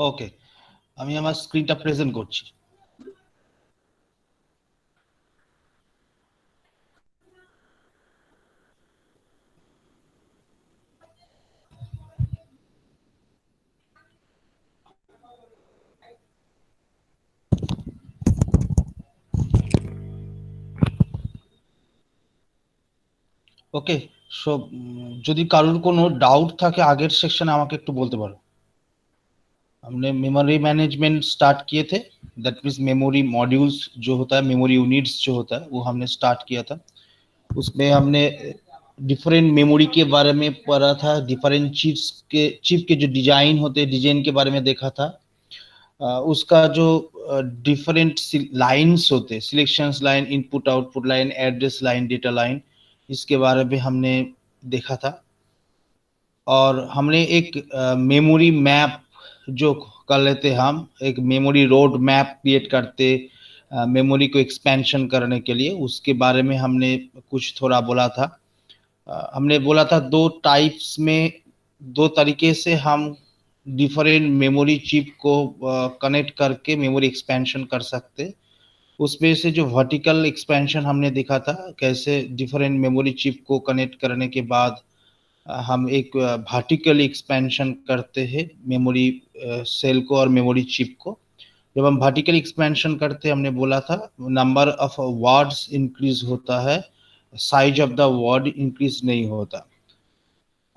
ওকে, আমি আমার স্ক্রিনটা প্রেজেন্ট করছি। ওকে, সো যদি কারোর কোনো ডাউট থাকে আগের सेक्शन আমাকে একটू बोलते पारो। हमने मेमोरी मैनेजमेंट स्टार्ट किए थे, दैट मीन्स मेमोरी मॉड्यूल्स जो होता है, मेमोरी यूनिट्स जो होता है वो हमने स्टार्ट किया था। उसमें हमने डिफरेंट मेमोरी के बारे में पढ़ा था, डिफरेंट चिप के जो डिजाइन होते हैं डिजाइन के बारे में देखा था। उसका जो डिफरेंट लाइंस होते हैं, selections line, input output line, address line, data line, इसके बारे में हमने देखा था। और हमने एक मेमोरी मैप जो कर लेते, हम एक मेमोरी रोड मैप क्रिएट करते मेमोरी को एक्सपेंशन करने के लिए, उसके बारे में हमने कुछ थोड़ा बोला था। हमने बोला था दो टाइप्स में, दो तरीके से हम डिफरेंट मेमोरी चिप को कनेक्ट करके मेमोरी एक्सपेंशन कर सकते। उसमें से जो वर्टिकल एक्सपेंशन हमने देखा था, कैसे डिफरेंट मेमोरी चिप को कनेक्ट करने के बाद हम एक वर्टिकल एक्सपेंशन करते हैं मेमोरी सेल को और मेमोरी चिप को। जब हम वर्टिकल एक्सपेंशन करते हैं, हमने बोला था नंबर ऑफ वर्ड्स इंक्रीज होता है, size of the word increase नहीं होता।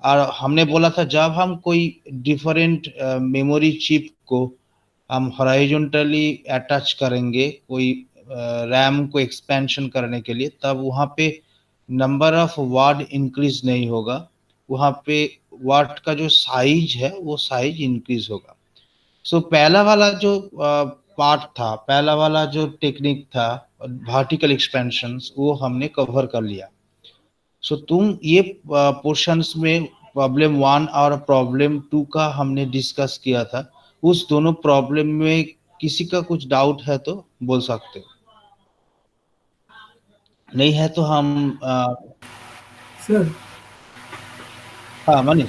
और हमने बोला था जब हम कोई डिफरेंट मेमोरी चिप को हम हॉरिजॉन्टली अटैच करेंगे कोई रैम को एक्सपेंशन करने के लिए, तब वहाँ पे नंबर ऑफ वर्ड इंक्रीज नहीं होगा, वहाँ पे वर्ड का जो साइज है वो साइज इंक्रीज होगा। सो पहला वाला जो पार्ट था, पहला वाला जो टेक्निक था वर्टिकल एक्सपेंशन, वो हमने कवर कर लिया। सो तुम ये पोर्शंस में प्रॉब्लम 1 और प्रॉब्लम 2 का हमने डिस्कस किया था। उस दोनों प्रॉब्लम में किसी का कुछ डाउट है तो बोल सकते हो, नहीं है तो हम सर हाँ Manish,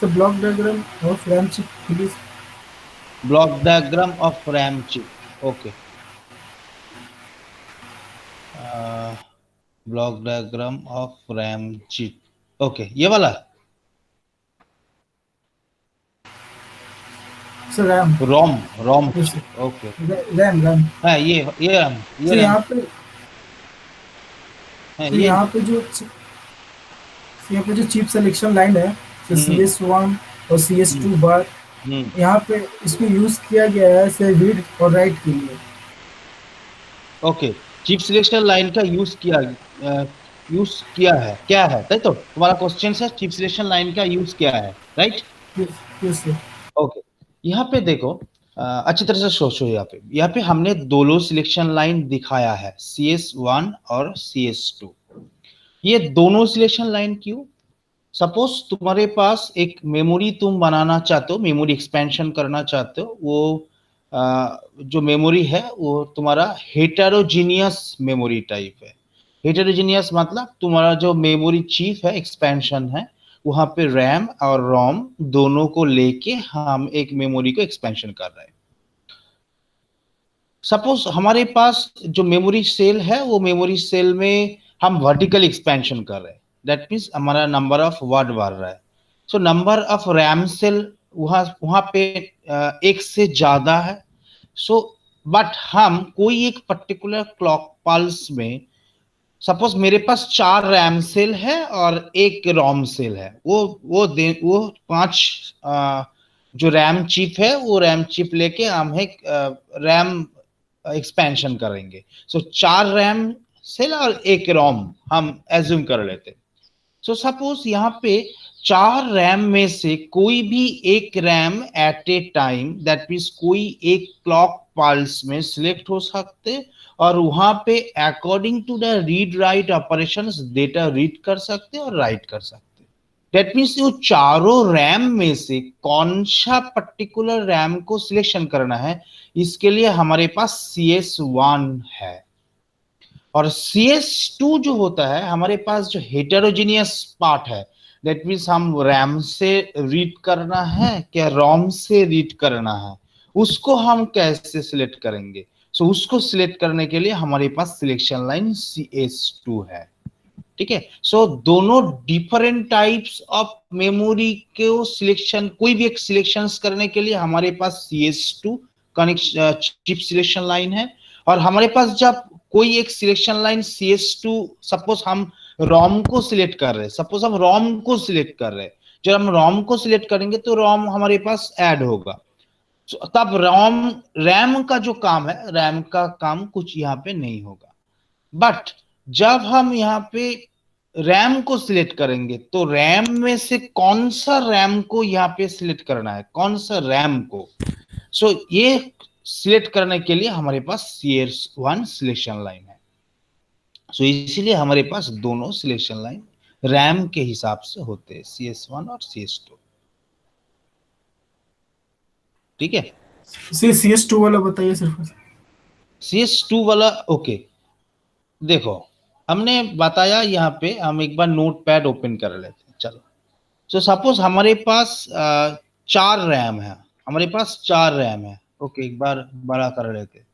sir block diagram of RAM chip please. Block diagram of RAM chip, okay. Block diagram of RAM chip, okay, ये वाला सर रैम रोम रोम, यस ओके। रैम रैम हाँ ये रैम, ये सर रैम, हाँ ये यहाँ पे जो चिप सिलेक्शन लाइन है, तो CS1 और CS2 बार यहाँ पे इसमें यूज किया गया है से रीड और राइट के लिए। ओके, चिप सिलेक्शन लाइन का यूज किया है, क्या है, ताई तो तुम्हारा क्वेश्चन है चिप सिलेक्शन लाइन का यूज क्या है, राइट? Yes sir. ओके, यहाँ पे देखो अच्छी तरह से सोचो। यहाँ पे हमने दोनों सिलेक्शन लाइन दिखाया है, CS1 और CS2। ये दोनों सिलेक्शन लाइन क्यों? सपोज तुम्हारे पास एक मेमोरी तुम बनाना चाहते हो, मेमोरी एक्सपेंशन करना चाहते हो, वो जो मेमोरी है वो तुम्हारा हेटेरोजीनियस मेमोरी टाइप है। हेटेरोजीनियस मतलब तुम्हारा जो मेमोरी चिप है, एक्सपेंशन है, वहां पे रैम और रोम दोनों को लेके हम एक मेमोरी को एक्सपेंशन कर रहे हैं। सपोज हमारे पास जो मेमोरी सेल है, वो मेमोरी सेल में हम वर्टिकल एक्सपेंशन कर रहे हैं, दैट मीन्स हमारा नंबर ऑफ वर्ड बढ़ रहा है। So number of RAM cell वहां पे एक से ज्यादा है। सो बट हम कोई एक पर्टिकुलर क्लॉक पल्स में, सपोज मेरे पास 4 रैम सेल है और एक रोम सेल है, वो 5 जो रैम चिप है, वो रैम चिप लेके हम एक रैम एक्सपेंशन करेंगे। सो 4 रैम सेल और एक रोम हम एज्यूम कर लेते। सो सपोज यहाँ पे 4 रैम में से कोई भी एक RAM at a time, that means कोई एक क्लॉक पल्स में सिलेक्ट हो सकते और वहां पे according to the read write operations data read कर सकते और राइट कर सकते। दैट मीन्स वो चारों रैम में से कौन सा पर्टिकुलर रैम को सिलेक्शन करना है, इसके लिए हमारे पास CS1 है। और CS2 जो होता है, हमारे पास जो हेटेरोजीनियस पार्ट है, दैट मीन्स हम रैम से रीड करना है क्या रोम से रीड करना है, उसको हम कैसे सिलेक्ट करेंगे? सो उसको सिलेक्ट करने के लिए हमारे पास सिलेक्शन लाइन CS2 है, ठीक है। सो दोनों डिफरेंट टाइप्स ऑफ मेमोरी को सिलेक्शन, कोई भी एक सिलेक्शन करने के लिए हमारे पास CS2 connection chip selection line है, और हमारे पास जब कोई एक सिलेक्शन लाइन CS2, सपोज हम रोम को सिलेक्ट कर रहे हैं, सपोज हम रोम को सिलेक्ट कर रहे हैं, जब हम रोम को सिलेक्ट करेंगे तो रोम हमारे पास ऐड होगा। तब रोम रैम का जो काम है, रैम का काम कुछ यहाँ पे नहीं होगा। बट जब हम यहाँ पे रैम को सिलेक्ट करेंगे तो रैम में से कौन सा रैम को यहाँ पे सिलेक्ट करना है, कौन सा रैम को, सो ये सिलेक्ट करने के लिए हमारे पास CS1 सिलेक्शन लाइन है। सो इसीलिए हमारे पास दोनों सिलेक्शन लाइन रैम के हिसाब से होते हैं, CS1 और CS2, ठीक है। CS2 वाला बताइए सिर्फ। CS2 वाला ओके, देखो हमने बताया, यहाँ पे हम एक बार नोट पैड ओपन कर लेते हैं, चलो। सो सपोज हमारे पास 4 रैम है, हमारे पास 4 रैम है, ओके, एक बार बड़ा कर लेते।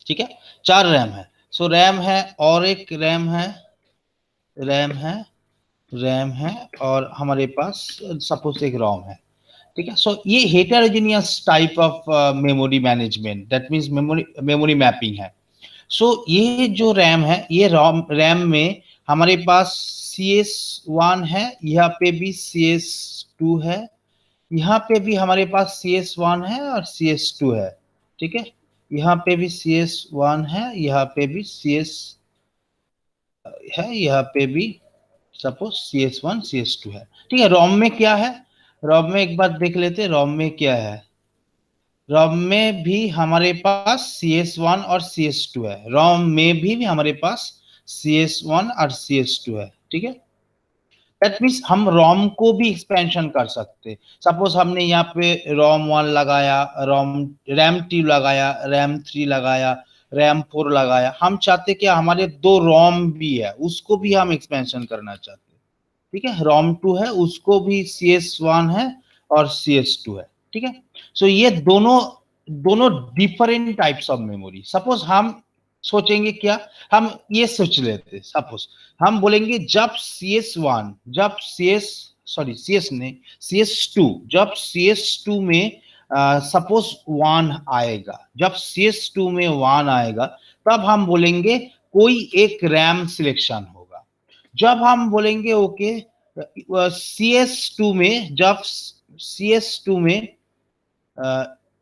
ठीक है, 4 रैम है। सो रैम है और एक रैम है, रैम है, रैम है, और हमारे पास सपोज एक रोम है, ठीक है। सो ये heterogeneous type of memory management, that means memory mapping है। सो ये जो रैम है, ये रैम में हमारे पास CS1 है, यहाँ पे भी CS2 है, यहाँ पे भी हमारे पास CS1 है और CS2 है, ठीक है। यहाँ पे भी CS1 है, यहाँ पे भी CS है, यहाँ पे भी सपोज CS1 CS2 है, ठीक है। रोम में क्या है, रोम में एक बार देख लेते हैं, रोम में क्या है। रोम में भी हमारे पास CS1 और CS2 है, रोम में भी हमारे पास CS1 और CS2 है, ठीक है। दैट मीन्स हम रोम को भी एक्सपेंशन कर सकते। सपोज हमने यहाँ पे रोम 1 लगाया, रैम 2 लगाया, रैम 3 लगाया, रैम 4 लगाया, हम चाहते कि हमारे 2 रोम भी है, उसको भी हम एक्सपेंशन करना चाहते, ठीक है। रोम 2 है, उसको भी CS1 है और CS2 है, ठीक है। सो ये दोनों दोनों different types of memory. Suppose हम सोचेंगे क्या, हम ये सोच लेते, सपोज हम बोलेंगे जब CS1, जब CS नहीं, CS2, जब CS2 में सपोज 1 आएगा, जब CS2 में 1 आएगा, तब हम बोलेंगे कोई एक रैम सिलेक्शन होगा। जब हम बोलेंगे ओके CS2 में, जब CS2 में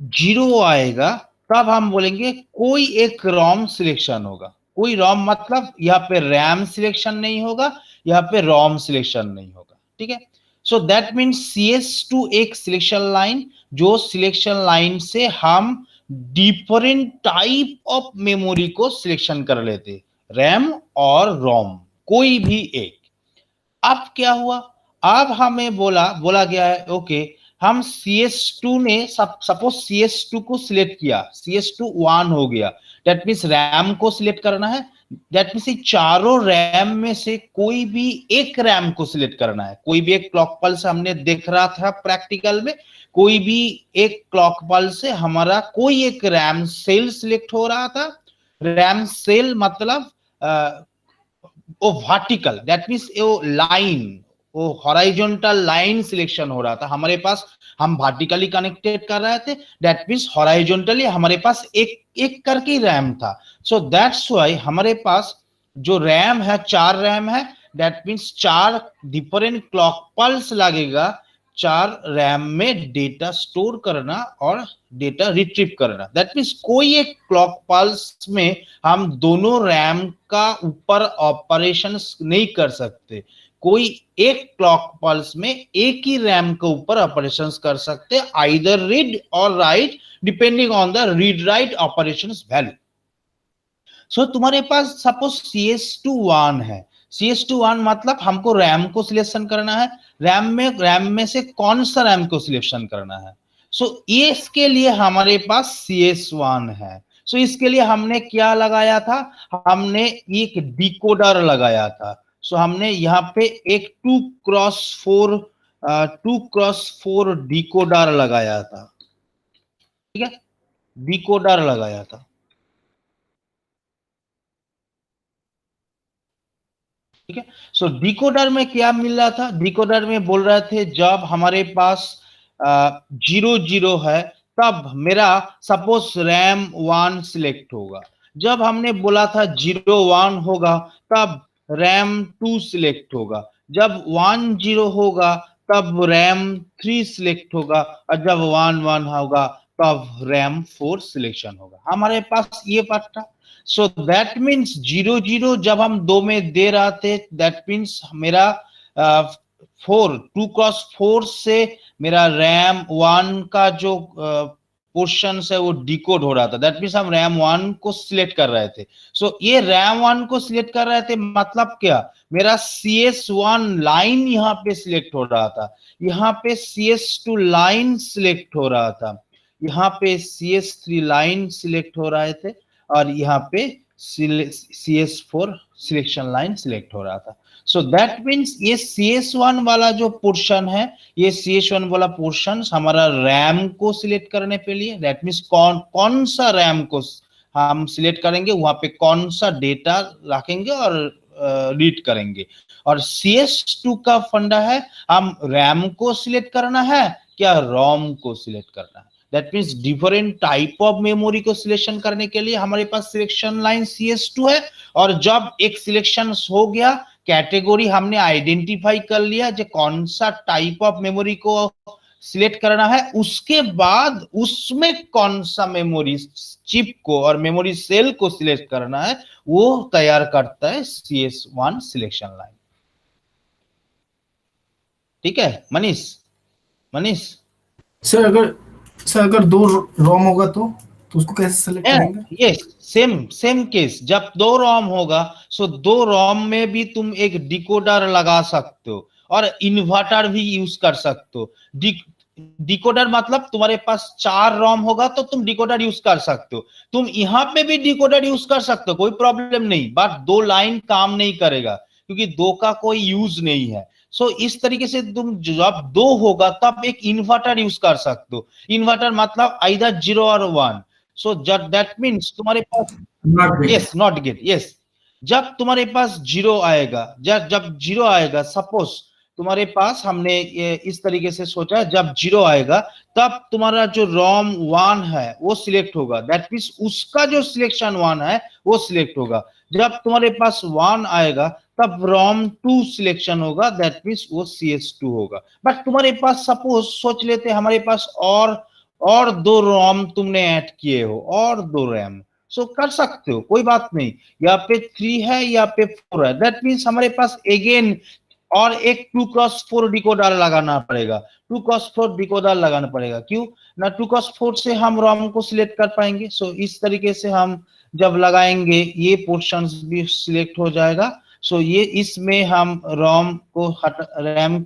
0 आएगा, तब हम बोलेंगे कोई एक रोम सिलेक्शन होगा। कोई रोम मतलब यहाँ पे रैम सिलेक्शन नहीं होगा, यहाँ पे रोम सिलेक्शन नहीं होगा, ठीक है। सो दैट मीन्स CS2 एक सिलेक्शन लाइन, जो सिलेक्शन लाइन से हम डिफरेंट टाइप ऑफ मेमोरी को सिलेक्शन कर लेते, रैम और रोम, कोई भी एक। अब क्या हुआ, अब हमें बोला गया है ओके, हम CS2 ने सपोज CS2 को सिलेक्ट किया, CS2 1 हो गया, दैट मीन्स रैम को सिलेक्ट करना है, दैट मीन्स चारों रैम में से कोई भी एक रैम को सिलेक्ट करना है। कोई भी एक क्लॉक पल्स हमने देख रहा था प्रैक्टिकल में, कोई भी एक क्लॉक पल्स से हमारा कोई एक रैम सेल सिलेक्ट हो रहा था। रैम सेल मतलब वो वर्टिकल, दैट मीन्स वो लाइन, वो हॉराइजॉन्टल लाइन सिलेक्शन हो रहा था हमारे पास, हम वर्टिकली कनेक्टेड कर रहे थे, दैट मीन्स हॉराइजॉन्टली हमारे पास एक एक करके रैम था। सो दैट्स व्हाई हमारे पास जो रैम है, 4 रैम है, that means 4 different clock pulse लगेगा 4 रैम में डेटा स्टोर करना और डेटा रिट्रीव करना। दैट मीन्स कोई एक क्लॉक पल्स में हम दोनों रैम का ऊपर ऑपरेशन नहीं कर सकते, कोई एक क्लॉक पल्स में एक ही रैम के ऊपर ऑपरेशंस कर सकते, आइदर रीड और write depending on the read write operations value. So तुम्हारे पास सपोज CS2 1 है, CS2 1 मतलब हमको रैम को सिलेक्शन करना है, रैम में से कौन सा रैम को सिलेक्शन करना है। सो ये इसके लिए हमारे पास CS1 है, सो इसके लिए हमने क्या लगाया था, हमने एक डिकोडर लगाया था। सो हमने यहाँ पे एक 2x4 डिकोडर लगाया था, ठीक है, डिकोडर लगाया था, ठीक है। सो डिकोडर में क्या मिल रहा था, डिकोडर में बोल रहे थे जब हमारे पास 0 0 है तब मेरा सपोज रैम 1 सिलेक्ट होगा, जब हमने बोला था 0 1 होगा तब रैम 2 सिलेक्ट होगा, जब 1 0 होगा तब रैम 3 सिलेक्ट होगा, और जब 1 1 होगा तब रैम 4 सिलेक्शन होगा। हमारे पास ये पार्ट था। सो दैट मीन्स 0 0 जब हम 2 में दे रहे थे, दैट मीन्स मेरा 2x4 से मेरा रैम 1 का जो पोर्शन है वो डिकोड हो रहा था, दैट मीन्स हम रैम 1 को सिलेक्ट कर रहे थे। सो ये रैम 1 को सिलेक्ट कर रहे थे मतलब क्या, मेरा CS1 लाइन यहाँ पे सिलेक्ट हो रहा था, यहाँ पे CS2 लाइन सिलेक्ट हो रहा था, यहाँ पे CS3 लाइन सिलेक्ट हो रहे थे, और यहाँ पे CS4 सिलेक्शन लाइन सिलेक्ट हो रहा था। सो दैट मीन्स ये CS1 वाला जो पोर्शन है, ये CS1 वाला पोर्शन हमारा रैम को सिलेक्ट करने के लिए, दैट मीन्स कौन सा रैम को हम सिलेक्ट करेंगे, वहां पे कौन सा डेटा रखेंगे और रीड करेंगे। और CS2 का फंडा है, हम रैम को सिलेक्ट करना है क्या रोम को सिलेक्ट करना है। That means different type of memory को सिलेक्शन करने के लिए हमारे पास सिलेक्शन लाइन CS2 है, और जब एक सिलेक्शन हो गया, कैटेगरी हमने आइडेंटिफाई कर लिया जो कौन सा टाइप ऑफ मेमोरी को सिलेक्ट करना है, उसके बाद उसमें कौन सा मेमोरी चिप को और मेमोरी सेल को सिलेक्ट करना है, वो तैयार करता है CS1 सिलेक्शन लाइन। ठीक है मनीष? मनीष सर अगर 2 रोम होगा तो उसको कैसे सेलेक्ट करेंगे? यस, सेम केस, जब 2 रोम होगा सो 2 रोम में भी तुम एक डिकोडर लगा सकते हो और इन्वर्टर भी यूज कर सकते हो। डिकोडर मतलब तुम्हारे पास 4 रोम होगा तो तुम डिकोडर यूज कर सकते हो, तुम यहाँ पे भी डिकोडर यूज कर सकते हो, कोई प्रॉब्लम नहीं, बट 2 लाइन काम नहीं करेगा क्योंकि 2 का कोई यूज नहीं है। सो इस तरीके से तुम जब 2 होगा तब एक इन्वर्टर यूज कर सकते हो। इन्वर्टर मतलब आइदर 0 और 1। सो दैट मीन्स तुम्हारे पास यस नॉट गेट यस, जब तुम्हारे पास 0 आएगा, जब 0 आएगा, सपोज तुम्हारे पास हमने इस तरीके से सोचा, जब 0 आएगा तब तुम्हारा जो रोम 1 है वो सिलेक्ट होगा, दैट मीन्स उसका जो सिलेक्शन 1 है वो सिलेक्ट होगा। जब तुम्हारे पास 1 आएगा तब रोम 2 सिलेक्शन होगा, दैट मीन्स वो CS2 होगा। बट तुम्हारे पास सपोज सोच लेते हमारे पास और 2 रोम तुमने ऐड किए हो और 2 रैम, सो कर सकते हो, कोई बात नहीं, यहाँ पे 3 है यहाँ पे 4 है, दैट मीन्स हमारे पास अगेन और एक 2x4 डिकोडर लगाना पड़ेगा, 2x4 डिकोडर लगाना पड़ेगा। क्यों ना, 2x4 से हम रोम को सिलेक्ट कर पाएंगे। सो इस तरीके से हम जब लगाएंगे ये पोर्शंस भी सिलेक्ट हो जाएगा। सो ये इसमें हम रैम को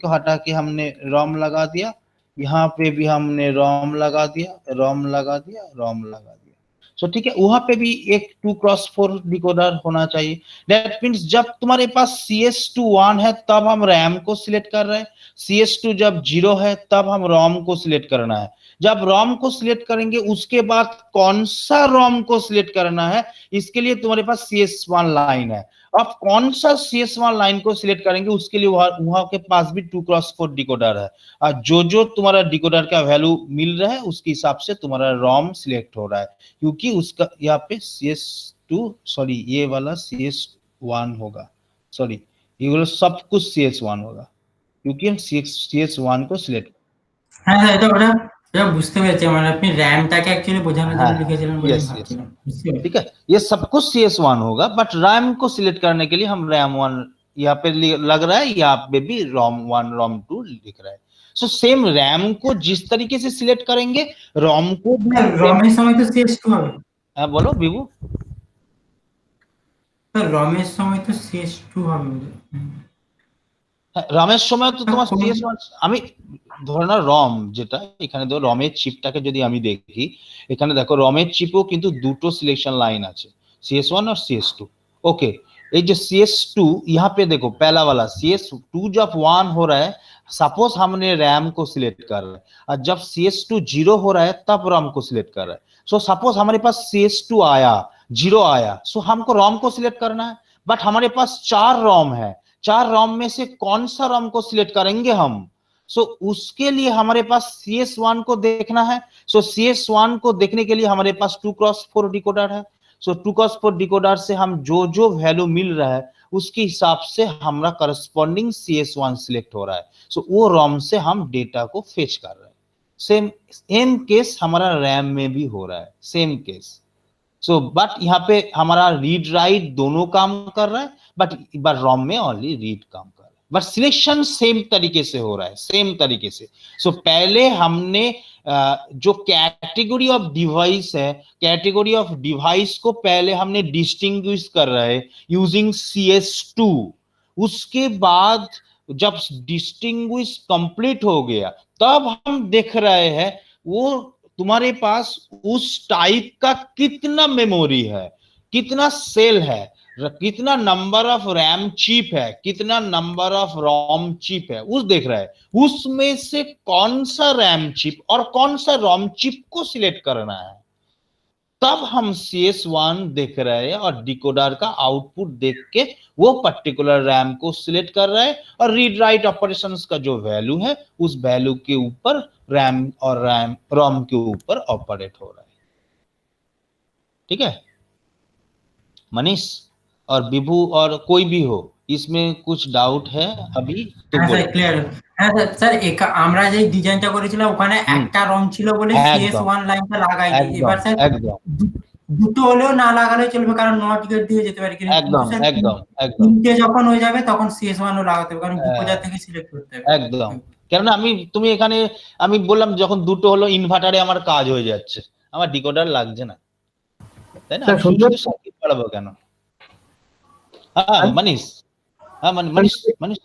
हटा के हमने रोम लगा दिया, यहाँ पे भी हमने रोम लगा दिया, रोम लगा दिया, रोम लगा दिया। सो ठीक है, वहां पे भी एक 2x4 डिकोडर होना चाहिए। दैट मीन्स जब तुम्हारे पास CS2 1 है तब हम रैम को सिलेक्ट कर रहे हैं, CS2 जब 0 है तब हम रोम को सिलेक्ट करना है। जब रोम को सिलेक्ट करेंगे उसके बाद कौन सा रोम को सिलेक्ट करना है, इसके लिए तुम्हारे पास CS1 लाइन है। अब कौन सा CS1 लाइन को सिलेक्ट करेंगे उसके लिए वहां के पास भी 2x4 डिकोडर है, और जो तुम्हारा डिकोडर का वैल्यू मिल रहा है उसके हिसाब से तुम्हारा रोम सिलेक्ट हो रहा है, क्योंकि उसका यहाँ पे CS2 सॉरी ये वाला CS1 होगा, सॉरी ये वाला सब कुछ CS1 होगा क्योंकि हम CS1 को सिलेक्ट। হ্যাঁ স্যার এটা ওটা এটা বুঝতে পেরেছি, মানে আপনি র‍্যামটাকে অ্যাকচুয়ালি বোঝানোর জন্য লিখেছিলেন বলে আমি ভাবছিলাম। ठीक है, ये सब कुछ CS1 होगा, बट रैम को सिलेक्ट करने के लिए हम रैम 1 यहाँ पे लग रहा है, यहाँ पे भी रोम 1 रोम 2 लिख रहा है। सो सेम रैम को जिस तरीके से सिलेक्ट करेंगे रोम को भी রমের সময় তো CS2 হবে। हाँ बोलो विभू। স্যার রমের সময় তো CS2 হবে। রমের সময় তো তোমার CS1 আমি ধরে না রম, যেটা এখানে ধরো রমের চিপটাকে যদি আমি দেখি, এখানে দেখো রমের চিপেও কিন্তু দুটো सिलेक्शन लाइन আছে, CS1 और CS2। ओके, ये जो CS2 यहाँ पे देखो पहला वाला CS2 जब 1 हो रहा है, सपोज हमने रैम को सिलेक्ट कर रहा है, और जब CS2 0 हो रहा है तब रॉम को सिलेक्ट कर रहा है। सो सपोज हमारे पास CS2 आया, 0 आया, सो हमको रॉम को सिलेक्ट करना है, बट हमारे पास 4 रॉम है, 4 रॉम में से कौन सा रॉम को सिलेक्ट करेंगे हम? सो उसके लिए हमारे पास CS1 को देखना है। सो CS1 को देखने के लिए हमारे पास 2x4 डिकोडर है। सो 2x4 डिकोडर से हम जो जो वैल्यू मिल रहा है उसके हिसाब से हमारा करस्पॉन्डिंग CS1 सिलेक्ट हो रहा है। सो वो रॉम से हम डेटा को फेच कर रहे हैं। सेम केस हमारा रैम में भी हो रहा है, सेम केस। सो बट यहाँ पे हमारा रीड राइट दोनों काम कर रहा है, बट रॉम में ओनली रीड काम कर रहा है, बट सिलेक्शन सेम तरीके से हो रहा है, सेम तरीके से। सो पहले हमने जो कैटेगरी ऑफ डिवाइस है, कैटेगरी ऑफ डिवाइस को पहले हमने डिस्टिंग्विश कर रहे हैं यूजिंग CS2। उसके बाद जब डिस्टिंग्विश कंप्लीट हो गया तब हम देख रहे हैं वो तुम्हारे पास उस टाइप का कितना मेमोरी है, कितना सेल है, कितना नंबर ऑफ रैम चिप है, कितना नंबर ऑफ रोम चिप है, उस देख रहा है। उसमें से कौन सा रैम चिप और कौन सा रोम चिप को सिलेक्ट करना है, तब हम CS1 देख रहे हैं और डिकोडर का आउटपुट देख के वो पर्टिकुलर रैम को सिलेक्ट कर रहा है, और रीड राइट ऑपरेशंस का जो वैल्यू है उस वैल्यू के ऊपर रैम और रोम के ऊपर ऑपरेट हो रहा है। ठीक है मनीष और विभू और कोई भी हो, इसमें कुछ डाउट है अभी तो হ্যাঁ স্যার बोलो। ক্লিয়ার। হ্যাঁ স্যার, স্যার আমরা যে ডিজাইনটা করেছিলাম ওখানে একটা রং ছিল বলে একদম CS1 লাইনটা লাগাইনি। একদম এবার স্যার একদম দুটো হলেও না লাগালেও চলবে, কারণ নট গেট দিয়ে যেতে পারি, কিন্তু একদম স্যার একদম একদম তিনটে যখন হয়ে যাবে তখন CS1 ও লাগাতে হবে, কারণ ডিকোডার থেকে সিলেক্ট করতে হবে। একদম, কেননা তুমি এখানে আমি বললাম যখন দুটো হলো ইনভার্টারে আমার কাজ হয়ে যাচ্ছে, আমার ডিকোডার লাগছে না, তাই না? আমি শুধু সার্কিট বাড়াবো কেন? হ্যাঁ মনীষ, হ্যাঁ মনীষ মনীষ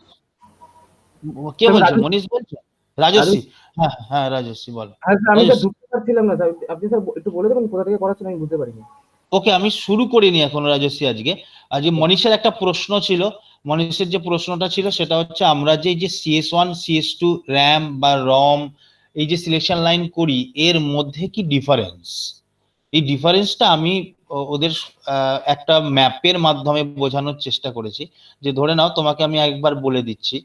কে বলছো? মনীষ বলছো? রাজস্বী? হ্যাঁ হ্যাঁ রাজস্বী বলো। আমি তো ঢুকতে পারছিলাম না স্যার, আপনি স্যার একটু বলে দেবেন কোথা থেকে করাচ্ছেন, আমি বুঝতে পারিনি। ওকে, আমি শুরু করিনি এখন রাজস্বী। আজকে মনীষের একটা প্রশ্ন ছিল, মনীষের যে প্রশ্নটা ছিল সেটা হচ্ছে আমরা যে CS1 CS2 র‍্যাম বা রম এই যে সিলেকশন লাইন করি এর মধ্যে কি ডিফারেন্স, এই ডিফারেন্সটা আমি ওদের একটা ম্যাপের মাধ্যমে বোঝানোর চেষ্টা করেছি। যে ধরে নাও তোমাকে আমি একবার বলে দিচ্ছি,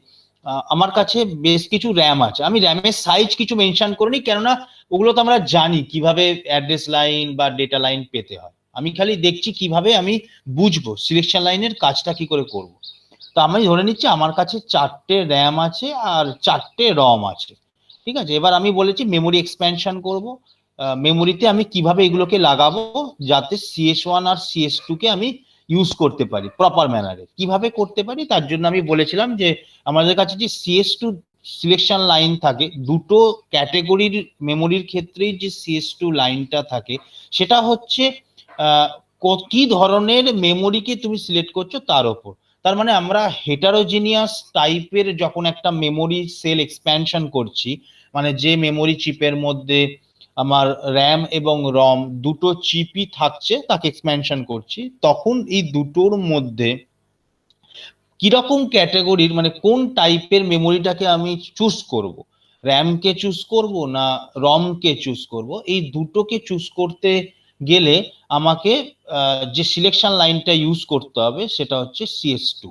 আমার কাছে বেশ কিছু র‍্যাম আছে, আমি র‍্যামের সাইজ কিছু মেনশন করিনি, কেননা ওগুলো তো আমরা জানি কিভাবে অ্যাড্রেস লাইন বা ডেটা লাইন পেতে হয়, আমি খালি দেখছি কিভাবে আমি বুঝবো সিলেকশন লাইনের কাজটা কি করে করব। তো আমি ধরে নিচ্ছি আমার কাছে 4টে র‍্যাম আছে আর 4টে রম আছে, ঠিক আছে। এবার আমি বলেছি মেমোরি এক্সপ্যানশন করব, মেমোরিতে আমি কিভাবে এগুলোকে লাগাবো যাতে CS1 আর CS2 কে আমি ইউজ করতে পারি প্রপার ম্যানারে, কিভাবে করতে পারি তার জন্য আমি বলেছিলাম যে আমাদের কাছে যে CS2 সিলেকশন লাইন থাকে, দুটো ক্যাটাগরির মেমোরির ক্ষেত্রেই যে CS2 লাইনটা থাকে সেটা হচ্ছে কি ধরনের মেমোরিকে তুমি সিলেক্ট করছো তার উপর। তার মানে আমরা হেটারোজিনিয়াস টাইপের যখন একটা মেমোরি সেল এক্সপ্যানশন করছি, মানে যে মেমোরি চিপের মধ্যে আমার র‍্যাম এবং রম দুটো চিপই থাকছে তাকে এক্সপ্যানশন করছি, তখন এই দুটোর মধ্যে কিরকম ক্যাটাগরির মানে কোন টাইপের মেমোরিটাকে আমি চুজ করব, র‍্যামকে চুজ করব না রমকে চুজ করব, এই দুটোকে চুজ করতে গেলে আমাকে যে সিলেকশন লাইনটা ইউজ করতে হবে সেটা হচ্ছে CS2।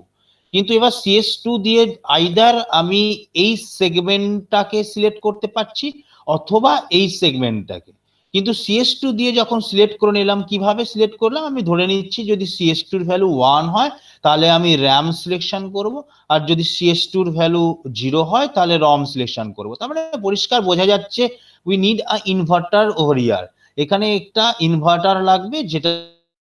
কিন্তু এবার CS2 দিয়ে আইদার আমি এই সেগমেন্টটাকে সিলেক্ট করতে পারছি অথবা এই সেগমেন্টটাকে, কিন্তু CS2 দিয়ে যখন সিলেক্ট করে নিলাম, কিভাবে সিলেক্ট করলাম আমি ধরে নিচ্ছি যদি CS2 এর ভ্যালু 1 হয় তাহলে আমি র‍্যাম সিলেকশন করব, আর যদি CS2 এর ভ্যালু 0 হয় তাহলে রম সিলেকশন করব। তার মানে পরিষ্কার বোঝা যাচ্ছে we need a inverter over here, এখানে একটা ইনভার্টার লাগবে যেটা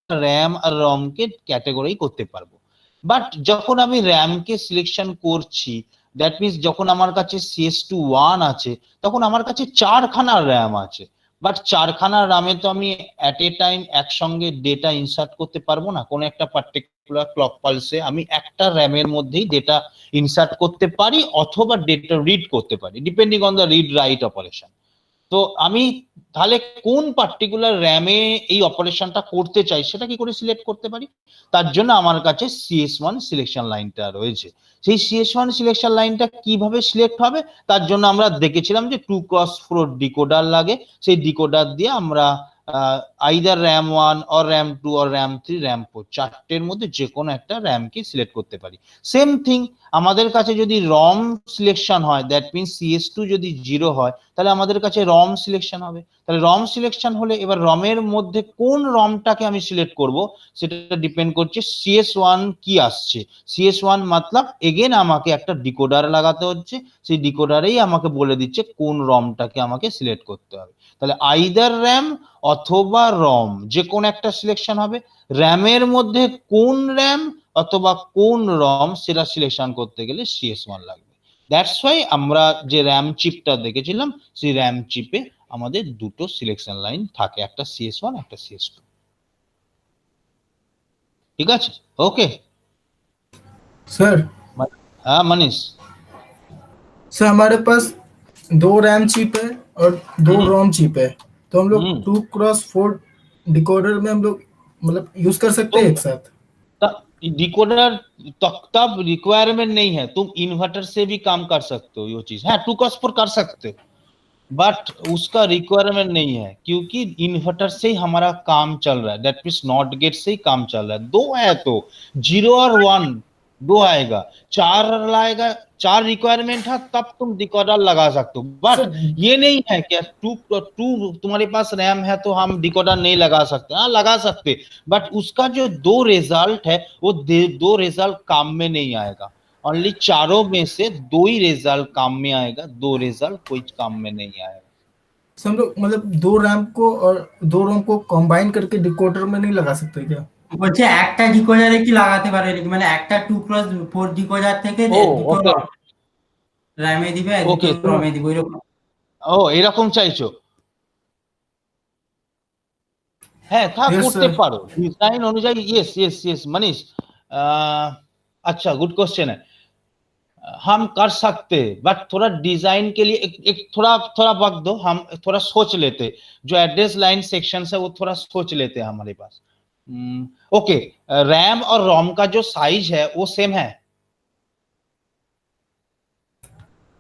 র‍্যাম আর রম কে ক্যাটাগরি করতে পারবো। বাট যখন আমি র‍্যাম কে সিলেকশন করছি, দ্যাট মিন্স যখন আমার কাছে CS2 1 আছে তখন আমার কাছে 4খানা র‍্যাম আছে, বাট চারখানা রামে তো আমি অ্যাট এ টাইম একসঙ্গে ডেটা ইনসার্ট করতে পারবো না। কোন একটা পার্টিকুলার ক্লক পালসে আমি একটা র্যামের মধ্যেই ডেটা ইনসার্ট করতে পারি অথবা ডেটা রিড করতে পারি, depending on the read write operation. তো আমি তাহলে কোন পার্টিকুলার র্যামে এই অপারেশনটা করতে চাই সেটা কি করে সিলেক্ট করতে পারি? তার জন্য আমার কাছে CS1 সিলেকশন লাইনটা রয়েছে। সেই CS1 সিলেকশন লাইনটা কিভাবে সিলেক্ট হবে তার জন্য আমরা দেখেছিলাম যে 2x4 ডিকোডার লাগে। সেই ডিকোডার দিয়ে আমরা either RAM1 or RAM2 or RAM3 RAM4 চারটের মধ্যে যে কোনো একটা র্যামকে সিলেক্ট করতে পারি। সেম থিং আমাদের কাছে যদি রম সিলেকশন হয়, দ্যাট মিনস CS2 যদি 0 হয় তাহলে আমাদের কাছে রম সিলেকশন হবে। তাহলে রম সিলেকশন হলে এবার রমের মধ্যে কোন রমটাকে আমি সিলেক্ট করব সেটা ডিপেন্ড করছে CS1 কি আসছে। CS1 মতলব এগেন আমাকে একটা ডিকোডার লাগাতে হচ্ছে, সেই ডিকোডারেই আমাকে বলে দিচ্ছে কোন রমটাকে আমাকে সিলেক্ট করতে হবে। তাহলে আইদার র্যাম অথবা রম যে কোন একটা সিলেকশন হবে। র্যামের মধ্যে কোন র্যাম অথবা কোন রম সেটা সিলেকশন করতে গেলে CS1 লাগবে। দ্যাটস ওয়াই আমরা যে র্যাম চিপটা দেখেছিলাম সেই র্যাম চিপে আমাদের দুটো সিলেকশন লাইন থাকে, একটা CS1 একটা CS2। ঠিক আছে, ওকে सर হ্যাঁ मनीष। सर हमारे पास 2 रैम चिप है और 2 रोम चिप है, तो हम लोग 2x4 डिकोडर में हम लोग मतलब यूज कर सकते हैं एक साथ। डिकोडर तब रिक्वायरमेंट नहीं है, तुम इन्वर्टर से भी काम कर सकते हो। ये चीज है 2x4 कर सकते हो बट उसका रिक्वायरमेंट नहीं है क्योंकि इन्वर्टर से ही हमारा काम चल रहा है, दैट मीन्स नॉट गेट से ही काम चल रहा है। दो है तो 0 और 1 दो आएगा, 4 लाएगा, 4 रिक्वायरमेंट है तब तुम डिकोडर लगा सकते हो। बट ये नहीं है कि टू तुम्हारे पास रैम है तो हम डिकोडर नहीं लगा सकते, हाँ लगा सकते, बट उसका जो दो रिजल्ट है वो दो रिजल्ट काम में नहीं आएगा। ओनली चारों में से दो ही रिजल्ट काम में आएगा, दो रिजल्ट कोई काम में नहीं आएगा। सर हम लोग मतलब 2 रैम को और 2 रोम को कंबाइन करके डिकोडर में नहीं लगा सकते क्या? বলছে একটা ডিকোডারে কি লাগাতে পারে নাকি, মানে একটা 2x4 ডিকোডার থেকে ও দুটো ওকে র্যামে দিবে আর দুটো ওকে রমে দিবে এরকম। ও এরকম চাইছো? হ্যাঁ তা Yes করতে sir। পারো ডিজাइन অনুযায়ী। यस यस यस मनीष, अच्छा गुड क्वेश्चन है। हम कर सकते बट थोड़ा डिजाइन के लिए एक थोड़ा थोड़ा वक्त दो, हम थोड़ा सोच लेते, जो एड्रेस लाइन सेक्शन है वो थोड़ा सोच लेते हैं हमारे पास। ओके, रैम और रोम का जो साइज है वो सेम है?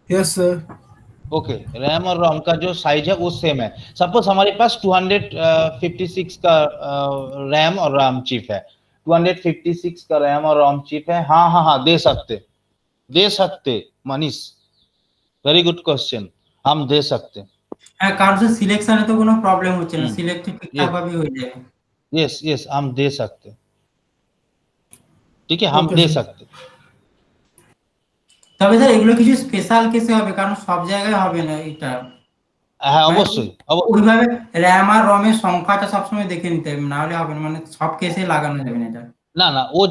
Yes sir. ओके, रैम और रोम का जो साइज है वो सेम है। सपोज हमारे पास 256 का रैम और रैम चिप है, 256 का रैम और रोम चिप है। हाँ हाँ हाँ दे सकते मनीष, वेरी गुड क्वेश्चन, हम दे सकते। হ্যাঁ, কারণ সিলেকশনে তো কোনো প্রবলেম হচ্ছে না, সিলেক্ট ঠিকঠাক यस ভাবে হয়ে যাবে। यस यस हम दे सकते, ठीक है हम ओके दे सर। सकते। তবে স্যার এগুলো কিছু স্পেশাল কেসে হবে, কারণ সব জায়গায় হবে না এটা। হ্যাঁ মানে অবশ্যই ওইভাবে র্যাম আর রমের সংখ্যাটা সবসময় দেখে নিতে হবে, না হলে হবে না, মানে সব কেসে লাগানো যাবে না এটা। না না ও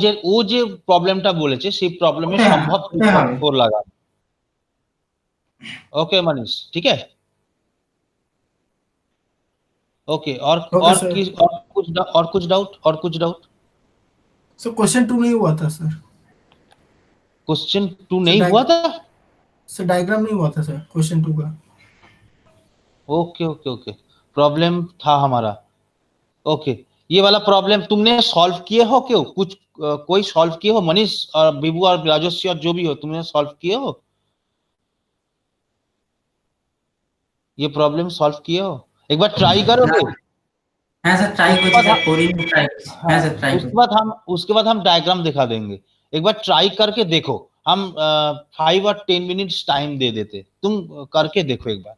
যে প্রবলেমটা বলেছে সেই প্রবলেমে ওটাই সম্ভব ওটাই হবে। 4 লাগা। ओके मनीष ठीक है, ओके ओके और सर। की और कुछ डाउट? सर क्वेश्चन 2 नहीं हुआ था सर। क्वेश्चन 2 सर नहीं हुआ था? सर डायग्राम नहीं हुआ था सर क्वेश्चन 2 का। ओके ओके ओके, प्रॉब्लम था हमारा। ओके, ये वाला प्रॉब्लम तुमने सॉल्व किए हो क्यों? कुछ कोई सॉल्व किए हो मनीष और बिबू और राजस्वी और जो भी हो, तुमने सॉल्व किए हो ये प्रॉब्लम? सॉल्व किए हो? एक बार ट्राई करोगे? হ্যাঁ স্যার ট্রাই उसके করছি बाद স্যার, করিনি ট্রাই করছি। হ্যাঁ স্যার ট্রাই করছি। उसके बाद हम डायग्राम दिखा देंगे। एक बार ट्राई करके देखो, हम 5 और 10 मिनट्स टाइम दे देते, तुम करके देखो एक बार।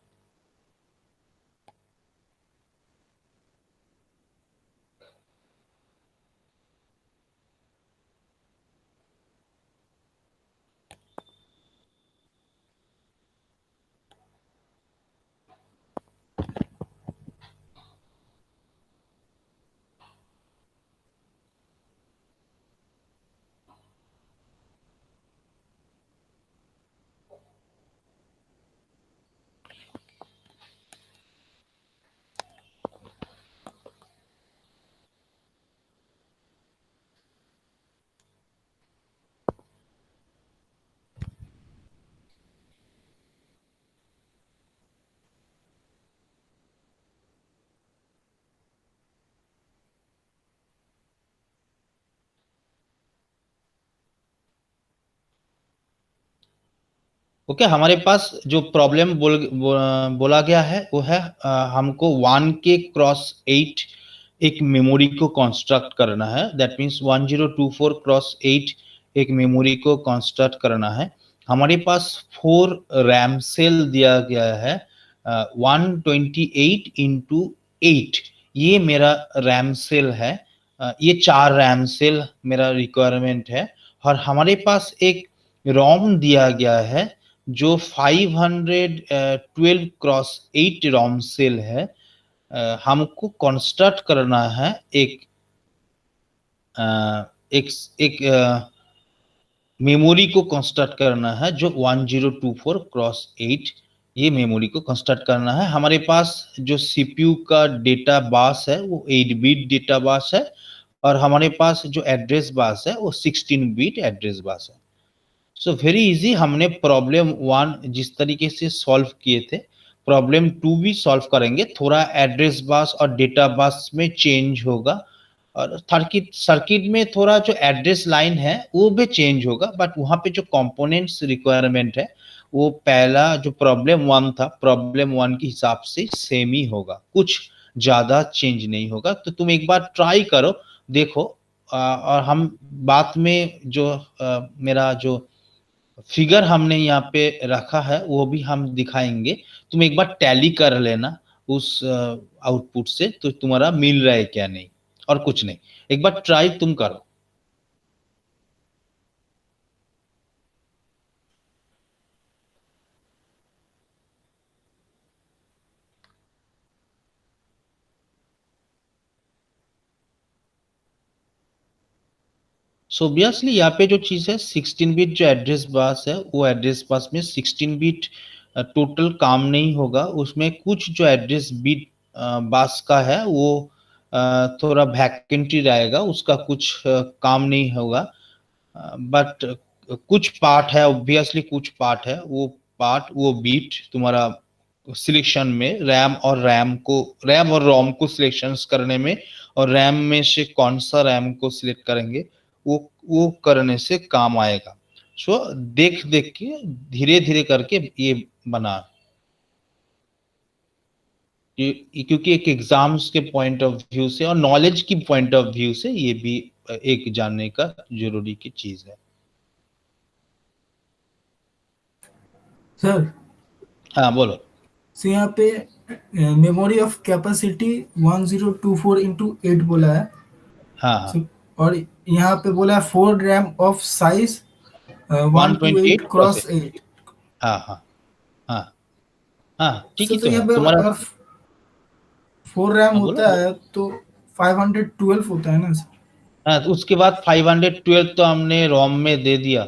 ओके हमारे पास जो प्रॉब्लम बोला गया है वो है हमको 1K क्रॉस 8 एक मेमोरी को कंस्ट्रक्ट करना है। दैट मीन्स 1024 क्रॉस 8 एक मेमोरी को कंस्ट्रक्ट करना है। हमारे पास 4 रैम सेल दिया गया है 128 इंटू 8 ये मेरा रैम सेल है। ये 4 रैम सेल मेरा रिक्वायरमेंट है और हमारे पास एक रोम दिया गया है जो 512 क्रॉस 8 रोम सेल है। हमको कंस्ट्रक्ट करना है एक मेमोरी को कंस्ट्रक्ट करना है जो 1024 क्रॉस 8 ये मेमोरी को कंस्ट्रक्ट करना है। हमारे पास जो सीपीयू का डेटा बस है वो 8 बिट डेटा बस है और हमारे पास जो एड्रेस बस है वो 16 बिट एड्रेस बस है। सो वेरी इजी, हमने प्रॉब्लम 1 जिस तरीके से सॉल्व किए थे प्रॉब्लम 2 भी सॉल्व करेंगे। थोड़ा एड्रेस बस और डेटा बस में चेंज होगा और सर्किट में थोड़ा जो एड्रेस लाइन है वो भी चेंज होगा, बट वहां पे जो कंपोनेंट्स रिक्वायरमेंट है वो पहला जो प्रॉब्लम 1 था प्रॉब्लम 1 के हिसाब से सेम ही होगा, कुछ ज्यादा चेंज नहीं होगा। तो तुम एक बार ट्राई करो, देखो और हम बाद में जो मेरा जो फिगर हमने यहाँ पे रखा है वो भी हम दिखाएंगे। तुम एक बार टैली कर लेना उस आउटपुट से तो तुम्हारा मिल रहा है क्या नहीं, और कुछ नहीं, एक बार ट्राई तुम करो। सो ऑब्वियसली यहाँ पे जो चीज है 16 बिट जो एड्रेस बस है वो एड्रेस बस में 16 बिट टोटल काम नहीं होगा, उसमें कुछ जो एड्रेस बिट बस का है वो थोड़ा वैकेंटी रहेगा, उसका कुछ काम नहीं होगा। बट कुछ पार्ट है, ऑब्वियसली कुछ पार्ट है, वो बीट तुम्हारा सिलेक्शन में रैम और रोम को सिलेक्शंस करने में और रैम में से कौन सा रैम को सिलेक्ट करेंगे वो करने से काम आएगा। सो देख देख के धीरे धीरे करके ये बना, क्योंकि एक एग्जाम्स के पॉइंट ऑफ व्यू से और नॉलेज की पॉइंट ऑफ व्यू से ये भी एक जानने का जरूरी की चीज है। सर हाँ बोलो। सो यहाँ पे मेमोरी ऑफ कैपेसिटी 1024 इंटू 8 बोला है। हाँ हाँ So, और यहाँ पे बोला है 4 रैम ऑफ साइज 128 क्रॉस 8। हाँ हाँ हाँ हाँ ठीक ही तो तो यहाँ है पे तुम्हारा। अगर 4 रैम हाँ होता बोलो। है तो 512 होता है ना सर? हाँ तो उसके बाद 512 तो हमने रोम में दे दिया,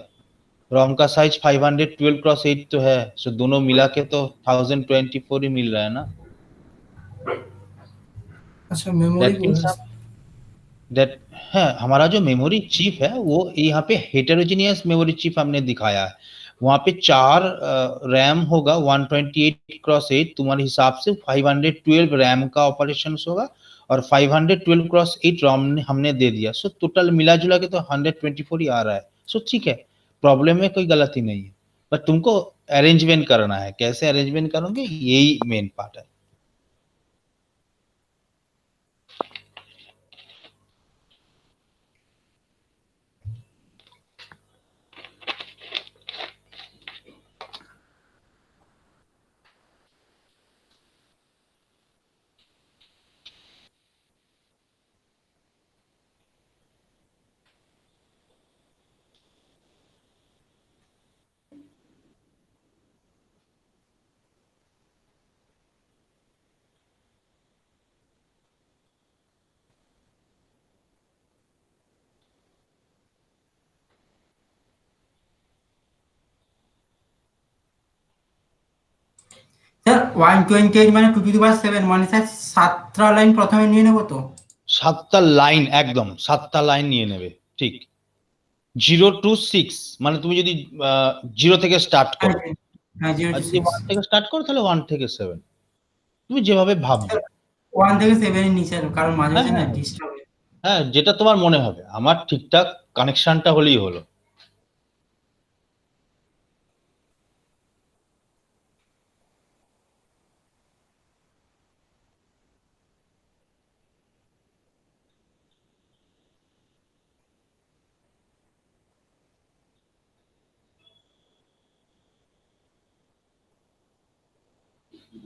रोम का साइज 512 क्रॉस 8 तो है। सो दोनों मिला के तो 1024 ही मिल रहा है ना। अच्छा मेमोरी दैट मीन्स दैट है हमारा जो मेमोरी चिप है वो यहाँ पे हेटेरोजेनियस मेमोरी चिप हमने दिखाया है। वहां पे 4 रैम होगा 128 क्रॉस 8, तुम्हारे हिसाब से 512 रैम का ऑपरेशन होगा और 512 क्रॉस 8 रोम हमने दे दिया। सो टोटल मिला जुला के तो 124 ही आ रहा है। सो ठीक है, प्रॉब्लम में कोई गलती नहीं है, बट तुमको अरेंजमेंट करना है, कैसे अरेंजमेंट करोगे यही मेन पार्ट है। স্যার 128 মানে 2 টু দি পাওয়ার 7 মানে স্যার 7টা লাইন প্রথমে নিয়ে নেব তো? 7টা লাইন, একদম 7টা লাইন নিয়ে নেবে, ঠিক। 0 to 6 মানে তুমি যদি 0 থেকে স্টার্ট করো, হ্যাঁ 0 আর টু যদি 6 1 থেকে স্টার্ট করো তাহলে 1 থেকে 7, তুমি যেভাবে ভাববে। 1 থেকে 7 এর নিচে কারণ মাঝে মাঝে না ডিস্টার্ব হয়। হ্যাঁ যেটা তোমার মনে হবে, আমার ঠিকঠাক কানেকশনটা হলেই হলো। सर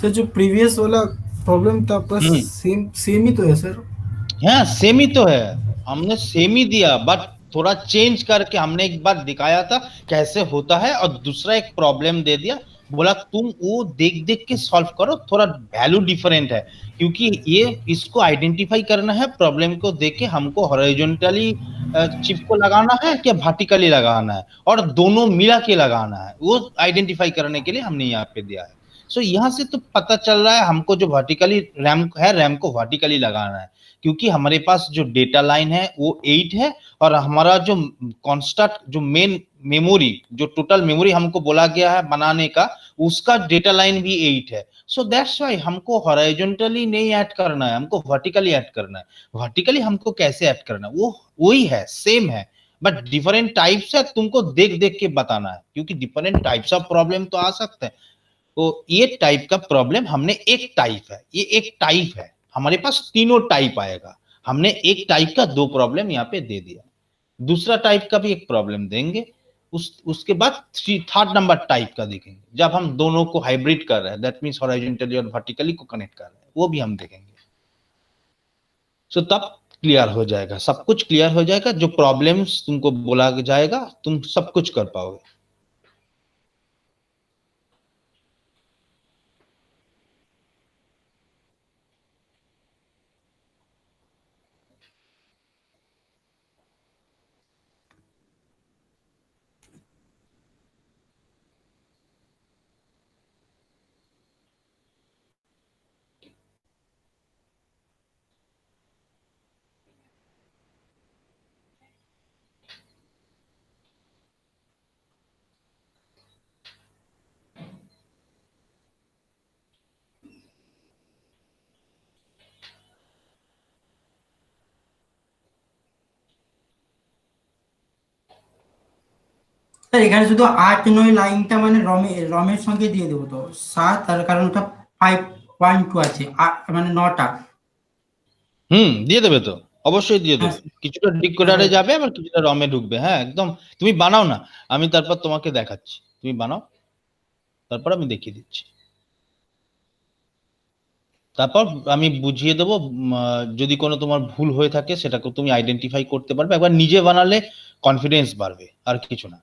जो प्रीवियस वाला प्रॉब्लम था आपका सेम सेम ही तो है सर। हाँ सेम ही तो है, हमने सेम ही दिया बट थोड़ा चेंज करके हमने एक बार दिखाया था कैसे होता है और दूसरा एक प्रॉब्लम दे दिया, बोला तुम वो देख देख के सॉल्व करो, थोड़ा वैल्यू डिफरेंट है क्योंकि ये इसको आइडेंटिफाई करना है, प्रॉब्लम को देख के हमको हॉरिजॉन्टली चिप को लगाना है क्या वर्टिकली लगाना है और दोनों मिला के लगाना है, वो आइडेंटिफाई करने के लिए हमने यहाँ पे दिया है। सो यहाँ से तो पता चल रहा है हमको जो वर्टिकली रैम है, रैम को वर्टिकली लगाना है क्योंकि हमारे पास जो डेटा लाइन है वो 8 है और हमारा जो कॉन्स्टेंट जो मेन मेमोरी जो टोटल मेमोरी हमको बोला गया है बनाने का उसका डेटा लाइन भी 8 है। सो दैट्स व्हाई हमको हॉरिजॉन्टली नहीं ऐड करना है, हमको वर्टिकली ऐड करना है। वर्टिकली हमको कैसे ऐड करना है, वो वही है, सेम है बट डिफरेंट टाइप्स है, तुमको देख देख के बताना है क्योंकि डिफरेंट टाइप्स ऑफ प्रॉब्लम तो आ सकते हैं। तो ये टाइप का प्रॉब्लम हमने एक टाइप है, ये एक टाइप है, हमारे पास तीनों टाइप आएगा, हमने एक टाइप का दो प्रॉब्लम यहाँ पे दे दिया, दूसरा टाइप का भी एक प्रॉब्लम देंगे, उसके बाद थर्ड नंबर टाइप का देखेंगे जब हम दोनों को हाइब्रिड कर रहे हैं, दैट मींस हॉरिजॉन्टली और वर्टिकली को कनेक्ट कर रहे हैं, वो भी हम देखेंगे। सो तब क्लियर हो जाएगा, सब कुछ क्लियर हो जाएगा, जो प्रॉब्लम्स तुमको बोला जाएगा तुम सब कुछ कर पाओगे। স্যার এখানে শুধু 8-9 লাইনটা মানে রমের সঙ্গে দিয়ে দেবো তো 7 তার কারণ ওটা 5.2 আছে মানে 9টা। দিয়ে দেবে তো, অবশ্যই দিয়ে দেবে, কিছুটা ডিকোডারে যাবে আবার কিছুটা রমে ঢুকবে। হ্যাঁ একদম, তুমি বানাও না, আমি তারপর তোমাকে দেখাচ্ছি, তুমি বানাও তারপর আমি দেখিয়ে দিচ্ছি, তারপর আমি বুঝিয়ে দেবো, যদি কোনো তোমার ভুল হয়ে থাকে সেটাকে তুমি আইডেন্টিফাই করতে পারবে, একবার নিজে বানালে কনফিডেন্স বাড়বে, আর কিছু না।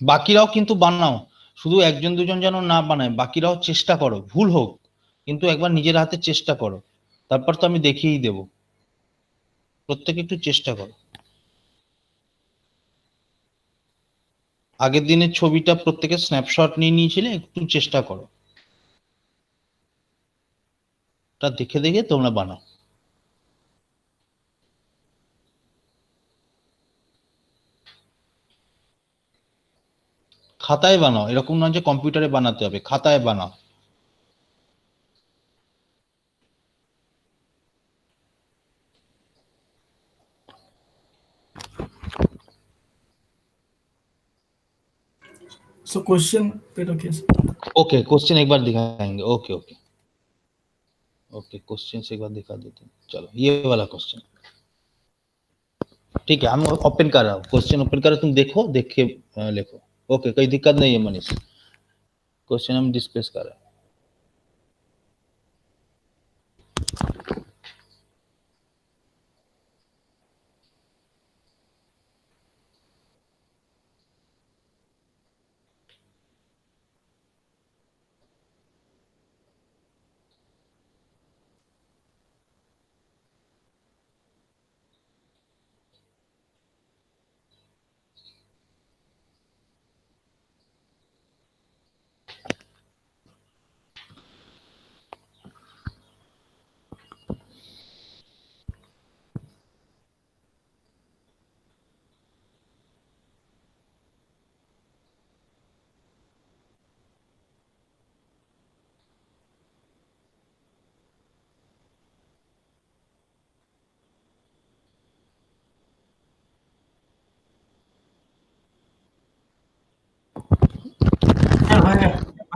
বাকিরাও কিন্তু বানাও, শুধু একজন দুজন যেন না বানায়, বাকিরাও চেষ্টা করো, ভুল হোক কিন্তু একবার নিজের হাতে চেষ্টা করো, তারপর তো আমি দেখিয়েই দেব, প্রত্যেকে একটু চেষ্টা করো। আগের দিনের ছবিটা প্রত্যেকে স্ন্যাপশট নিয়ে নিয়েছিলে, একটু চেষ্টা করো, তা দেখে দেখে তোমরা বানাও। খাতায় বানাও, এরকম নয় যে কম্পিউটারে বানাতে হবে, খাতায় বানাও। सो क्वेश्चन पे रखिए। ओके क्वेश्चन एक बार दिखाएंगे, ओके ओके ओके, क्वेश्चन से एक बार दिखा देते हैं। चलो ये वाला क्वेश्चन, ठीक है, हम ओपन कर रहा हूँ, क्वेश्चन ओपन कर रहा, तुम देखो, देख के लिखो। ओके कोई दिक्कत नहीं है मनीष, क्वेश्चन हम डिस्कस कर रहे हैं।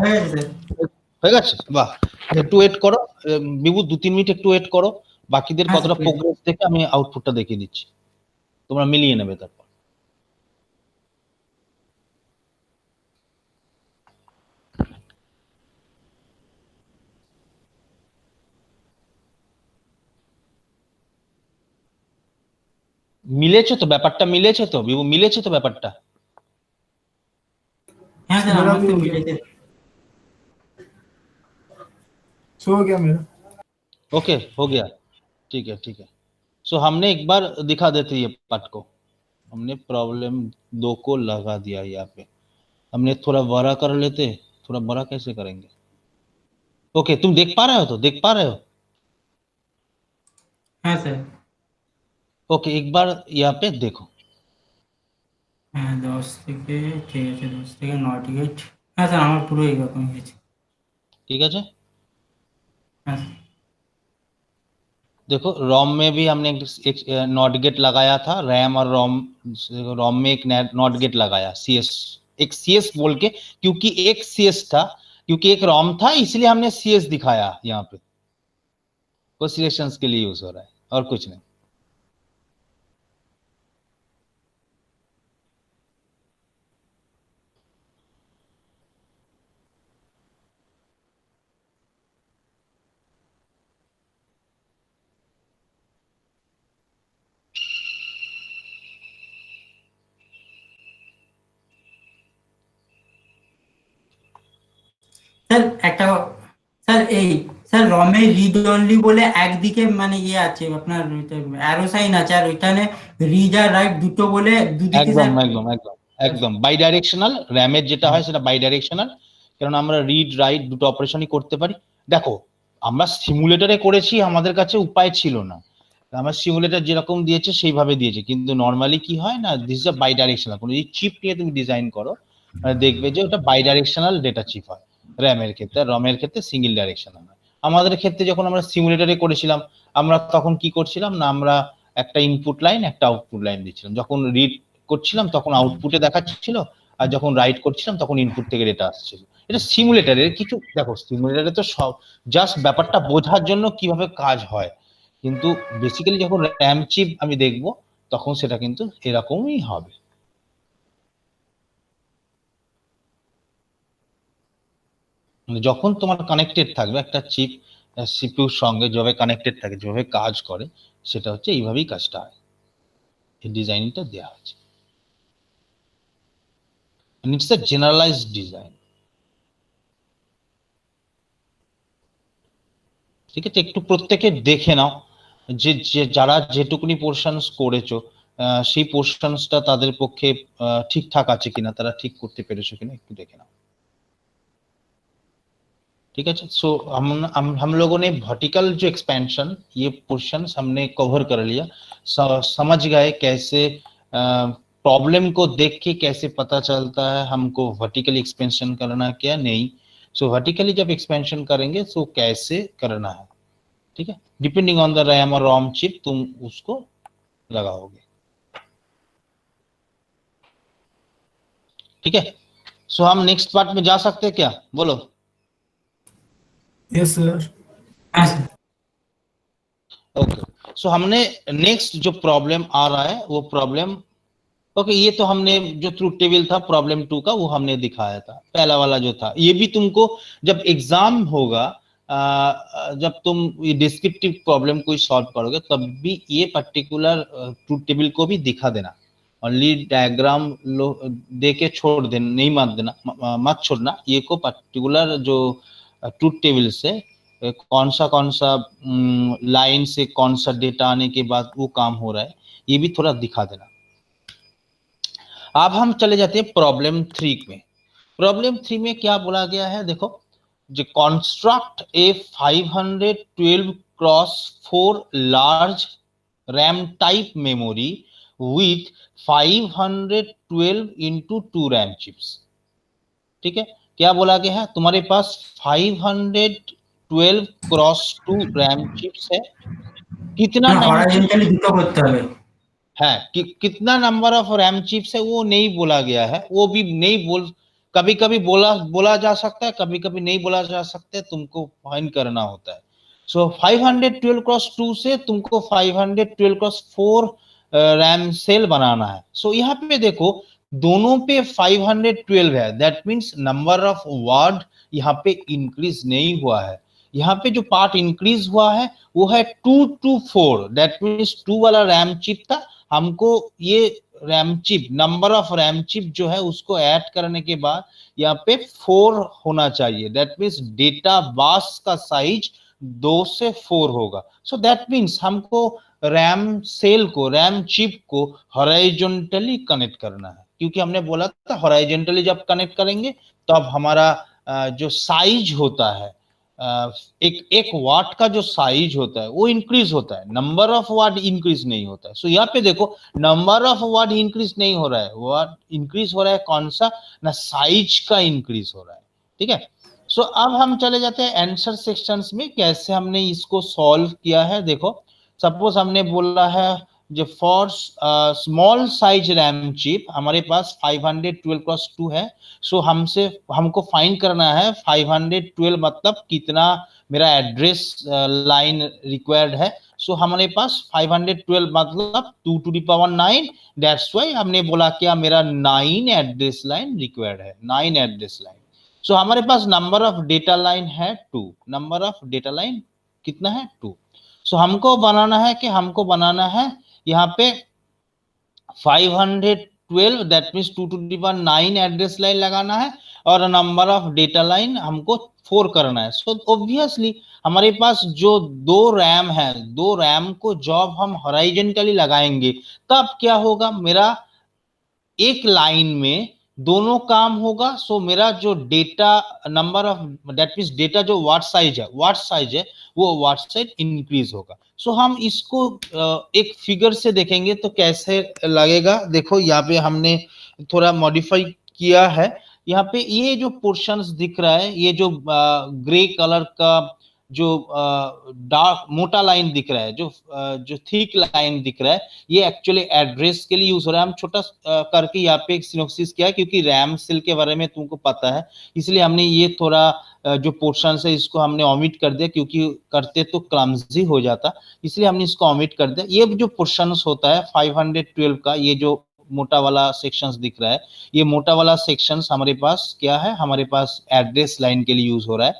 হয়ে গেছে স্যার। হয়ে গেছে? বাহ, একটু ওয়েট করো বিভু, 2-3 মিনিট একটু ওয়েট করো, বাকিদের হ্যাঁ, কতটা স্যার, প্রোগ্রেস দেখে আমি আউটপুটটা দেখিয়ে দিচ্ছি, তোমরা মিলিয়ে নেবে তারপর। মিলেছে তো ব্যাপারটা, মিলেছে তো বিভু, মিলেছে তো ব্যাপারটা? হ্যাঁ স্যার, मेरा আমার भी তো हो गया, মিলেছে। सो हो गया मेरा। ओके, हो गया, ठीक है ठीक है। सो हमने एक बार दिखा देते ये पार्ट को, हमने प्रॉब्लम 2 को लगा दिया यहाँ पे, हमने थोड़ा बड़ा कर लेते, थोड़ा बड़ा कैसे करेंगे? ओके, तुम देख पा रहे हो? तो देख पा रहे हो? হ্যাঁ স্যার। ओके, एक बार यहाँ पे देखो। হ্যাঁ 10 থেকে, ঠিক আছে, 10 থেকে নট গেট। হ্যাঁ স্যার, আমার পুরো এরকম হয়েছে। ठीक है, হ্যাঁ স্যার। देखो रोम में भी हमने एक नॉट गेट लगाया था, रैम और रोम, रोम में एक नॉट गेट लगाया, सीएस, एक सीएस बोल के, क्योंकि एक सीएस था, क्योंकि एक रोम था, इसलिए हमने सीएस दिखाया यहाँ पे, वो सिलेक्शंस के लिए यूज हो रहा है और कुछ नहीं। স্যার একটা, স্যার এই, স্যার রমে রিড অনলি বলে একদিকে মানে ইয়ে আছে আপনার, অ্যারো সাইন আছে, আর ওইখানে রিড আর রাইট দুটো বলে দুদিকে স্যার। একদম একদম একদম একদম বাই ডাইরেকশনাল, র্যামের যেটা হয় সেটা বাই ডাইরেকশনাল, কারণ আমরা রিড রাইট দুটো অপারেশনই করতে পারি। দেখো আমরা সিমুলেটরে করেছি, আমাদের কাছে উপায় ছিল না, আমার সিমুলেটর যেরকম দিয়েছে সেইভাবে দিয়েছে, কিন্তু নর্মালি কি হয় না, this is a bidirectional, কোনো যদি চিপ নিয়ে তুমি ডিজাইন করো দেখবে যে ওটা বাই ডাইরেকশনাল ডেটা চিপ হয় র্যামের ক্ষেত্রে, রমের ক্ষেত্রে সিঙ্গেল ডাইরেকশনাল হয়। আমাদের ক্ষেত্রে যখন আমরা সিমুলেটরে করেছিলাম, আমরা তখন কি করছিলাম না, আমরা একটা ইনপুট লাইন একটা আউটপুট লাইন দিচ্ছিলাম, যখন রিড করছিলাম তখন আউটপুটে দেখাচ্ছিল, আর যখন রাইট করছিলাম তখন ইনপুট থেকে ডেটা আসছিল। এটা সিমুলেটরের কিছু, দেখো সিমুলেটরে তো সব জাস্ট ব্যাপারটা বোঝার জন্য কিভাবে কাজ হয়, কিন্তু বেসিক্যালি যখন র্যাম চিপ আমি দেখব তখন সেটা কিন্তু এরকমই হবে। মানে যখন তোমার কানেক্টেড থাকবে একটা চিপ সিপিইউর সঙ্গে, যেভাবে কানেক্টেড থাকে, যেভাবে কাজ করে, সেটা হচ্ছে এইভাবেই কাজটা হয়, এই ডিজাইনটা দেওয়া হয়েছে, and it's a generalized design। ঠিক আছে, একটু প্রত্যেকে দেখে নাও যে যারা যেটুকুনি পোর্শনস করেছো সেই পোর্শনসটা তাদের পক্ষে ঠিকঠাক আছে কিনা, তারা ঠিক করতে পেরেছো কিনা একটু দেখে নাও। ठीक है, सो हम लोगों ने वर्टिकल जो एक्सपेंशन, ये पोर्शन हमने कवर कर लिया, समझ गए कैसे प्रॉब्लम को देख के कैसे पता चलता है हमको वर्टिकल एक्सपेंशन करना क्या नहीं। सो वर्टिकली जब एक्सपेंशन करेंगे तो कैसे करना है, ठीक है, डिपेंडिंग ऑन द रैम और रोम चिप तुम उसको लगाओगे। ठीक है, सो हम नेक्स्ट पार्ट में जा सकते हैं क्या, बोलो? Yes sir. হ্যাঁ স্যার। ओके, सो हमने नेक्स्ट जो प्रॉब्लम आ रहा है वो प्रॉब्लम, ओके, ये तो हमने जो ट्रूथ टेबल था प्रॉब्लम 2 का वो हमने दिखाया था, पहला वाला जो था, ये भी तुमको जब एग्जाम होगा, जब तुम ये डिस्क्रिप्टिव प्रॉब्लम कोई सॉल्व करोगे तब भी ये पर्टिकुलर ट्रूथ टेबल को भी दिखा देना, ओनली डायग्राम दे के छोड़ देना, नहीं मत छोड़ना, ये को पर्टिकुलर जो ट्रूथ टेबल से कौन सा लाइन से कौन सा डेटा आने के बाद वो काम हो रहा है, ये भी थोड़ा दिखा देना। अब हम चले जाते हैं प्रॉब्लम 3 में। प्रॉब्लम 3 में क्या बोला गया है, देखो, जो construct A 512x4 large RAM type memory with 512 into 2 RAM chips. ठीक है, क्या बोला गया है, तुम्हारे पास 512x2 रैम चिप्स है, कितना হরাইজন্টালি দুটো করতে হবে। है कितना नंबर ऑफ रैम चिप्स है वो नहीं बोला गया है, वो भी नहीं बोल कभी कभी बोला बोला जा सकता है, कभी कभी नहीं बोला जा सकता है, तुमको फाइंड करना होता है। सो 512 क्रॉस 2 से तुमको 512 क्रॉस 4 रैम सेल बनाना है। सो यहाँ पे देखो दोनों पे 512 है, that means number of word यहाँ पे इंक्रीज नहीं हुआ है। यहाँ पे जो पार्ट इंक्रीज हुआ है वो है 2 to 4, दैट मीन्स 2 वाला रैम चिप था, हमको ये RAM chip, number of RAM chip जो है उसको ऐड करने के बाद यहाँ पे 4 होना चाहिए, दैट मीन्स डेटा बस का साइज 2 से 4 होगा। सो दैट मीन्स हमको रैम सेल को, रैम चिप को हॉरिजॉन्टली कनेक्ट करना है, क्योंकि हमने बोला था हॉरिजॉन्टली जब कनेक्ट करेंगे तो अब हमारा जो साइज होता है, एक एक वाट का जो साइज होता है वो इंक्रीज होता है, नंबर ऑफ वाट इंक्रीज नहीं होता है। सो यहाँ पे देखो नंबर ऑफ वाट इंक्रीज नहीं हो रहा है, वाट इंक्रीज हो रहा है कौन सा, ना साइज का इंक्रीज हो रहा है। ठीक है, सो अब हम चले जाते हैं आंसर सेक्शंस में, कैसे हमने इसको सॉल्व किया है। देखो सपोज हमने बोला है जो for small size RAM chip हमारे पास 512 क्रॉस 2 है। सो हमको फाइंड करना है 512 मतलब कितना मेरा एड्रेस लाइन रिक्वायर्ड है। सो हमारे पास 512 मतलब 2 to the power 9, that's why हमने बोला क्या मेरा 9 एड्रेस लाइन रिक्वायर्ड है, 9 एड्रेस लाइन। सो हमारे पास नंबर ऑफ डेटा लाइन है 2, नंबर ऑफ डेटा लाइन कितना है 2। सो हमको बनाना है यहाँ पे 512, that means 2 to the power 9 address line लगाना है और नंबर ऑफ डेटा लाइन हमको 4 करना है। सो ऑब्वियसली हमारे पास जो दो रैम है, दो रैम को जब हम हॉरिजॉन्टली लगाएंगे तब क्या होगा, मेरा एक लाइन में दोनों काम होगा। सो मेरा जो data number of, that means data जो वाट साइज है वो वाट साइज इंक्रीज होगा। सो हम इसको एक फिगर से देखेंगे तो कैसे लगेगा। देखो यहाँ पे हमने थोड़ा मॉडिफाई किया है, यहाँ पे ये जो पोर्शंस दिख रहा है, ये जो ग्रे कलर का जो डार्क मोटा लाइन दिख रहा है, जो थिक लाइन दिख रहा है, ये एक्चुअली एड्रेस के लिए यूज हो रहा है। हम छोटा करके यहाँ पे एक सिनॉप्सिस किया है, क्योंकि रैम सेल के बारे में तुमको पता है, इसलिए हमने ये थोड़ा जो पोर्शन है इसको हमने ऑमिट कर दिया, क्योंकि करते तो क्लमजी हो जाता, इसलिए हमने इसको ऑमिट कर दिया। ये जो पोर्शन होता है 512 का, ये जो मोटा वाला सेक्शंस दिख रहा है, ये मोटा वाला सेक्शंस हमारे पास क्या है, हमारे पास एड्रेस लाइन के लिए यूज हो रहा है,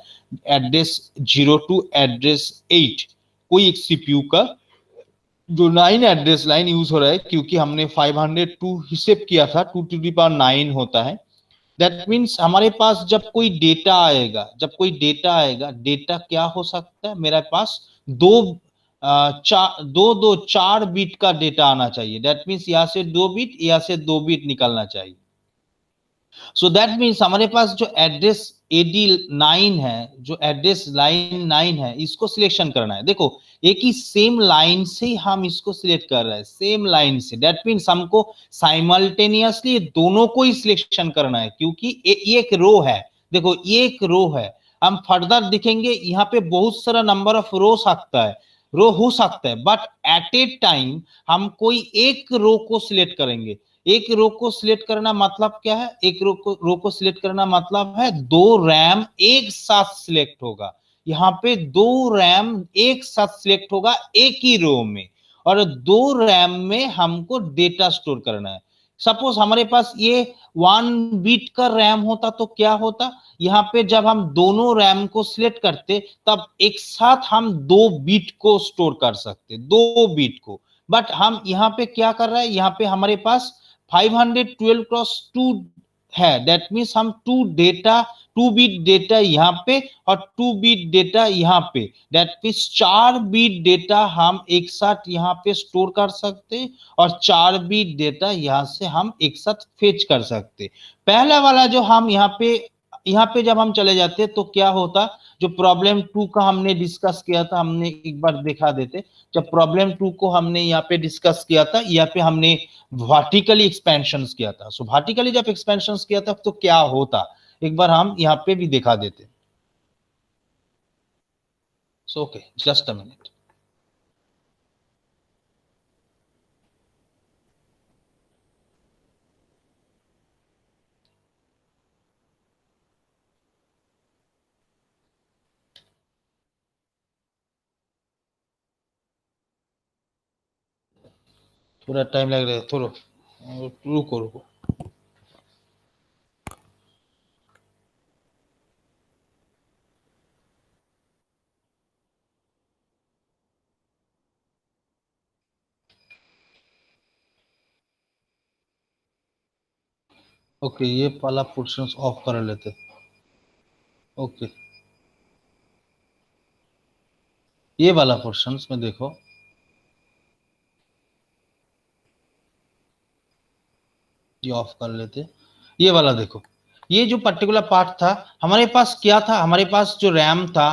एड्रेस 0 to एड्रेस 8। कोई एक सीपीयू का जो 9 एड्रेस लाइन यूज हो रहा है, क्योंकि हमने 502 हिसेब किया था, 2 to the power 9 होता है। दैट मीन्स हमारे पास जब कोई डेटा आएगा, डेटा क्या हो सकता है, मेरे पास दो 4 बीट का डेटा आना चाहिए। दैट मीन्स यहाँ से 2 बीट, यहाँ से 2 बीट निकलना चाहिए। सो दैट मीन्स हमारे पास जो एड्रेस एडी 9 है, जो एड्रेस लाइन 9 है, इसको सिलेक्शन करना है। देखो एक ही सेम लाइन से हम इसको सिलेक्ट कर रहे हैं, सेम लाइन से, दैट मीन्स हमको साइमल्टेनियसली दोनों को ही सिलेक्शन करना है, क्योंकि ये एक रो है। देखो ये एक रो है, हम फर्दर दिखेंगे यहाँ पे बहुत सारा नंबर ऑफ रो हो सकता है, बट एट ए टाइम हम कोई एक रो को सिलेक्ट करेंगे। एक रो को सिलेक्ट करना मतलब क्या है, एक रो को सिलेक्ट करना मतलब है दो रैम एक साथ सिलेक्ट होगा। यहाँ पे दो रैम एक साथ सिलेक्ट होगा एक ही रो में, और दो रैम में हमको डेटा स्टोर करना है। सपोज हमारे पास ये 1 बीट का रैम होता तो क्या होता, यहाँ पे जब हम दोनों रैम को सिलेक्ट करते तब एक साथ हम 2 बीट को स्टोर कर सकते, 2 बीट को। बट हम यहाँ पे क्या कर रहे हैं, यहाँ पे हमारे पास 512 क्रॉस 2 है, दैट मीन्स हम 2 बीट डेटा यहाँ पे और 2 बीट डेटा यहाँ पे, दैट मीन्स 4 बीट डेटा हम एक साथ यहाँ पे स्टोर कर सकते और 4 बीट डेटा यहाँ से हम एक साथ फेच कर सकते। पहला वाला जो हम यहाँ पे जब हम चले जाते तो क्या होता, जो प्रॉब्लम 2 का हमने डिस्कस किया था, हमने एक बार दिखा देते। जब प्रॉब्लम 2 को हमने यहाँ पे डिस्कस किया था, यहाँ पे हमने वर्टिकली एक्सपेंशन किया था। सो वर्टिकली जब एक्सपेंशन किया था तो क्या होता, एक बार हम यहाँ पे भी दिखा देते। So okay, just a minute. थोड़ा टाइम लग रहा है, थोड़ा रुको रुको। ओके, ये वाला पोर्शन ऑफ कर लेते। ओके, ये वाला पोर्शन में देखो, ये ऑफ कर लेते। ये वाला देखो, ये जो पर्टिकुलर पार्ट था हमारे पास क्या था, हमारे पास जो रैम था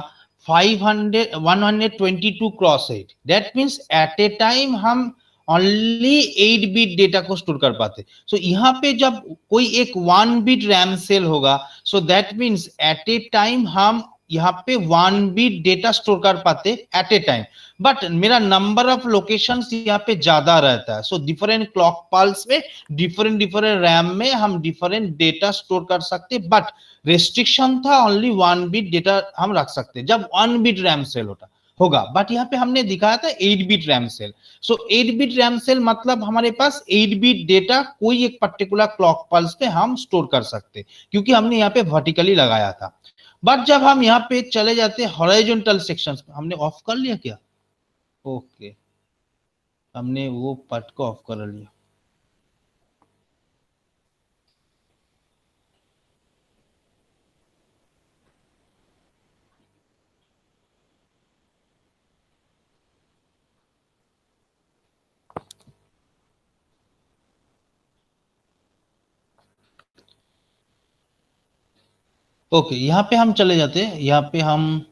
122 cross 8, that means at a time हम ओनली 8 बिट डेटा को स्टोर कर पाते। सो यहाँ पे जब कोई एक 1 बिट रैम सेल होगा, so that means at a time हम यहाँ पे 1 बिट डेटा स्टोर कर पाते एट ए टाइम, बट मेरा नंबर ऑफ लोकेशंस यहाँ पे ज्यादा रहता है। सो डिफरेंट क्लॉक पल्स में डिफरेंट रैम में हम डिफरेंट डेटा स्टोर कर सकते, बट रेस्ट्रिक्शन था ओनली 1 बिट डेटा हम रख सकते जब 1 बिट रैम सेल होगा। बट यहाँ पे हमने दिखाया था 8 bit RAM cell. So 8 bit RAM cell मतलब हमारे पास 8 बिट डेटा कोई एक पर्टिकुलर क्लॉक पल्स पे हम स्टोर कर सकते, क्योंकि हमने यहाँ पे वर्टिकली लगाया था। बट जब हम यहाँ पे चले जाते हॉरिजॉन्टल सेक्शंस पे, हमने ऑफ कर लिया क्या? ओके, हमने वो पार्ट को ऑफ कर लिया। ओके, यहाँ पे हम चले जाते हैं, यहाँ पे हम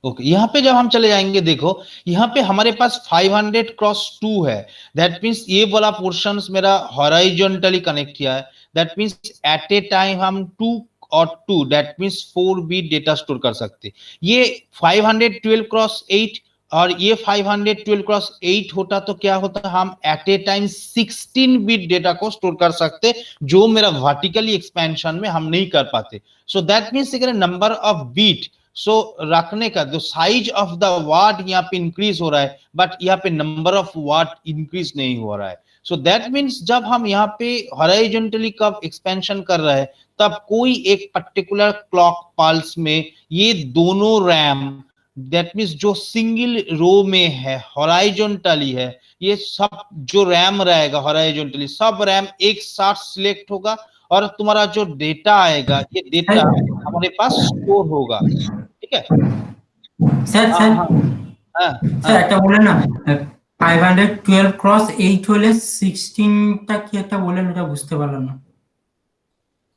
ओके यहाँ पे जब हम चले जाएंगे, देखो यहाँ पे हमारे पास 500 क्रॉस 2 है, दैट मीन्स ये वाला पोर्शन मेरा हॉरिजॉन्टली कनेक्ट किया है, that means at a time हम 2 और 2 that means 4 bit data store कर सकते। ये 512 क्रॉस 8 और ये 512 क्रॉस 8 होता तो क्या होता, हम at a time 16 bit data को स्टोर कर सकते, जो मेरा वर्टिकली एक्सपेंशन में हम नहीं कर पाते। So that means number of bit रखने का जो साइज ऑफ द वाट यहाँ पे इंक्रीज हो रहा है, बट यहाँ पे नंबर ऑफ वाट इंक्रीज नहीं हो रहा है। सो दैट मीन्स जब हम यहाँ पे हॉरिजॉन्टली कब एक्सपेंशन कर रहे हैं, तब कोई एक पर्टिकुलर क्लॉक पल्स में ये दोनों रैम दैट मीन्स जो सिंगल रो में है हॉरिजॉन्टली है, ये सब जो रैम रहेगा हॉरिजॉन्टली सब रैम एक साथ सिलेक्ट होगा और तुम्हारा जो डेटा आएगा ये डेटा हमारे पास स्टोर होगा। ठीक है सर স্যার একটা বলেন না 512 क्रॉस 8 হলে 16টা কি একটা বলেন, এটা বুঝতে পারলাম না।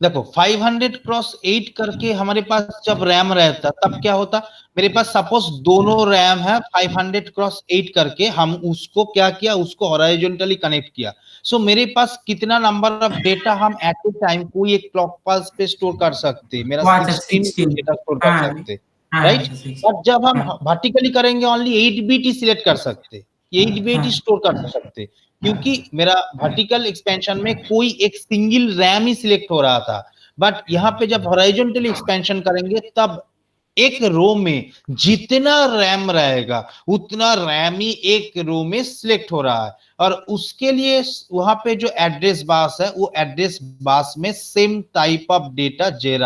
देखो 500 क्रॉस 8 करके हमारे पास जब रैम रहता तब क्या होता, मेरे पास सपोज दोनों रैम है 500 क्रॉस 8 करके, हम उसको क्या किया, उसको हॉरिजॉन्टली कनेक्ट किया। सो मेरे पास कितना नंबर ऑफ डेटा हम एट ए टाइम कोई एक क्लॉक पल्स पे स्टोर कर सकते, मेरा 16 डेटा स्टोर कर सकते, राइट। बट जब हम वर्टिकली करेंगे ओनली 8 बिट ही सिलेक्ट कर सकते, 8 बिट ही स्टोर कर सकते, क्योंकि मेरा वर्टिकल एक्सपेंशन में कोई एक सिंगल रैम ही सिलेक्ट हो रहा था। बट यहाँ पे जब हॉरिजॉन्टली एक्सपेंशन करेंगे तब एक रो में जितना रैम रहेगा उतना रैम ही एक रो में सिलेक्ट हो रहा है, और उसके लिए वहां पे जो एड्रेस बास है वो एड्रेस बास में सेम टाइप ऑफ डेटा जा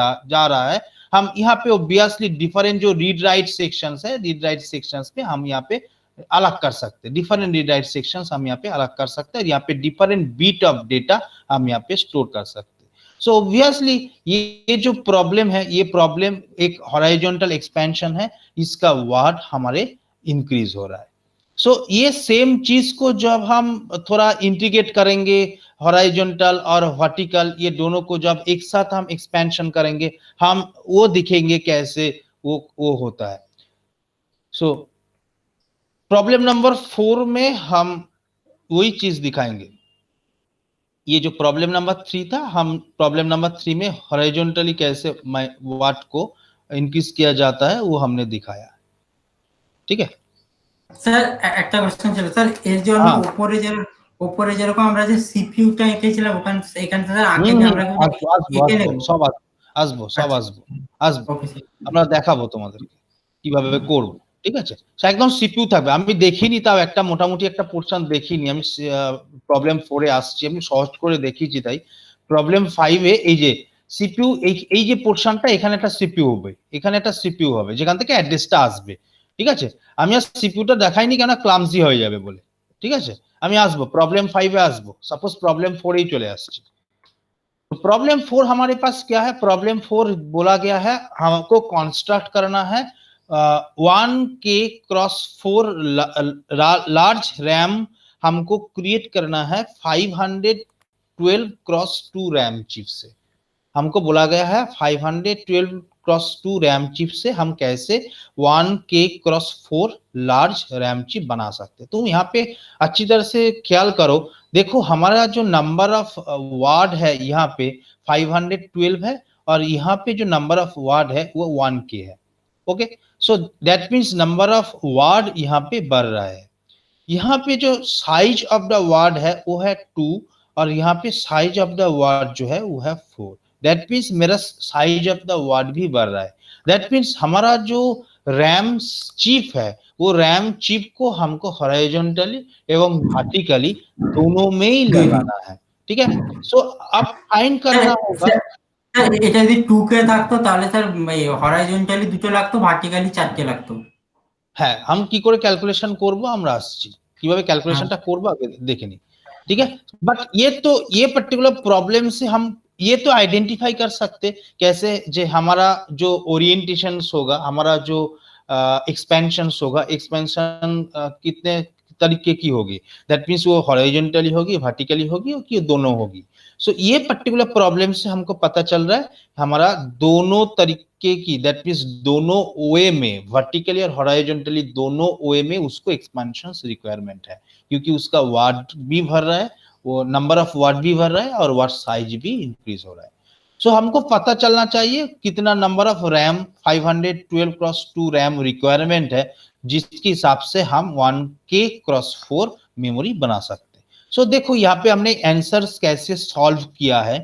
रहा है। हम यहाँ पे ऑब्वियसली डिफरेंट जो रीड राइट सेक्शंस है, रीड राइट सेक्शंस पे हम यहाँ पे अलग कर सकते हैं, डिफरेंट रीड राइट सेक्शंस हम यहाँ पे अलग कर सकते हैं, यहाँ पे डिफरेंट बीट ऑफ डेटा हम यहाँ पे स्टोर कर सकते हैं। सो ऑब्वियसली ये जो प्रॉब्लम है, ये प्रॉब्लम एक हॉरिजॉन्टल एक्सपेंशन है, इसका वाट हमारे इंक्रीज हो रहा है। सो ये सेम चीज को जब हम थोड़ा इंटीग्रेट करेंगे हॉरिजॉन्टल और वर्टिकल, ये दोनों को जब एक साथ हम एक्सपेंशन करेंगे, हम वो दिखेंगे कैसे वो होता है। सो प्रॉब्लम नंबर 4 में हम वही चीज दिखाएंगे। ये जो प्रॉब्लम नंबर 3 था, हम प्रॉब्लम नंबर 3 में हॉरिजॉन्टली कैसे वाट को इंक्रीज किया जाता है वो हमने दिखाया। ठीक है স্যার একটা কোশ্চেন ছিল স্যার, এর জন্য উপরে যেরকম আমরা যে সিপিইউটা এঁকেছিলাম ওখানে এখানে স্যার আগে আমরা এঁকে নেব সব আসবো আমরা দেখাবো তোমাদেরকে কিভাবে করব। ঠিক আছে, একদম সিপিইউ থাকবে। আমি দেখিনি, তাও একটা মোটামুটি একটা পোর্শন দেখিনি আমি, প্রবলেম 4 এ আসছি, আমি সহজ করে দেখিয়েছি। তাই প্রবলেম 5 এ এই যে সিপিইউ, এই যে পোর্শনটা, এখানে একটা সিপিইউ হবে, এখানে একটা সিপিইউ হবে, যেখান থেকে অ্যাড্রেসটা আসবে। ঠিক আছে, আমি আর সিপিইউটা দেখাইনি কেন, ক্লামজি হয়ে যাবে বলে। ঠিক আছে, আমি আসবো प्रॉब्लम 5 ए আসবो, सपोज प्रॉब्लम 4 ही चले আসছি। तो प्रॉब्लम 4 हमारे पास क्या है, प्रॉब्लम 4 बोला गया है हमको कंस्ट्रक्ट करना है 1K क्रॉस 4 लार्ज रैम, हमको क्रिएट करना है 512 क्रॉस 2 रैम चिप से। हमको बोला गया है 512 क्रॉस 2 रैम चिप से हम कैसे 1K cross 4 large RAM chip बना सकते हैं। तो यहाँ पे अच्छी तरह से ख्याल करो, देखो हमारा जो नंबर ऑफ वर्ड है यहाँ पे 512 है, और यहाँ पे जो नंबर ऑफ वर्ड है वो 1K है। Okay, so that means number of word यहाँ पे बढ़ रहा है। यहाँ पे जो साइज ऑफ द वर्ड है वो है 2, और यहाँ पे साइज ऑफ द वर्ड जो है वो है 4। दैट मीन्स मेरा साइज ऑफ द वर्ड भी बढ़ रहा है। दैट मीन्स हमारा जो रैम चिप है, वो रैम चिप को हमको हॉरिजॉन्टली एवं वर्टिकली दोनों में ही लगाना है। ठीक है, सो अब फाइंड करना होगा। স্যার এটা যদি 2K থাকতো তাহলে স্যার হরাইজন্টালি দুটো লাগতো, ভার্টিক্যালি 4টে লাগতো। হ্যাঁ, हम কি করে ক্যালকুলেশন করব আমরা আসছি, কিভাবে ক্যালকুলেশনটা করব আগে দেখে নি। ठीक है, बट ये पर्टिकुलर प्रॉब्लम से हम ये तो आइडेंटिफाई कर सकते कैसे, जे हमारा जो ओरिएंटेशन होगा, हमारा जो एक्सपेंशन होगा, एक्सपेंशन कितने तरीके की होगी, दैट मीन्स वो हॉरिजॉन्टली होगी, वर्टिकली होगी, और कि दोनों होगी। सो ये पर्टिकुलर प्रॉब्लम से हमको पता चल रहा है हमारा दोनों तरीके की, दैट मीन्स दोनों ओए में, वर्टिकली और हॉरिजॉन्टली दोनों ओए में उसको एक्सपेंशन रिक्वायरमेंट है, क्योंकि उसका वर्ड भी भर रहा है, वो नंबर ऑफ वर्ड भी भर रहा है, और वर्ड साइज भी इंक्रीज हो रहा है। सो हमको पता चलना चाहिए कितना number of RAM 512 cross 2 RAM requirement है, जिसके हिसाब से हम 1K क्रॉस 4 मेमोरी बना सकते हैं। सो देखो यहाँ पे हमने आंसर्स कैसे सॉल्व किया है।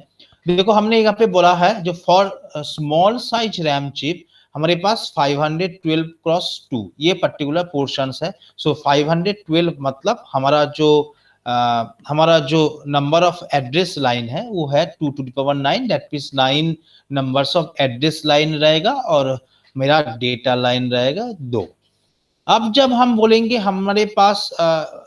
देखो हमने यहाँ पे बोला है जो for small size RAM chip हमारे पास 512 क्रॉस 2 ये पर्टिकुलर पोर्शंस है। सो 512 मतलब हमारा जो नंबर ऑफ एड्रेस लाइन है वो है 2 to the power 9, that means 9 numbers of address line रहेगा, और मेरा डेटा लाइन रहेगा 2। अब जब हम बोलेंगे हमारे पास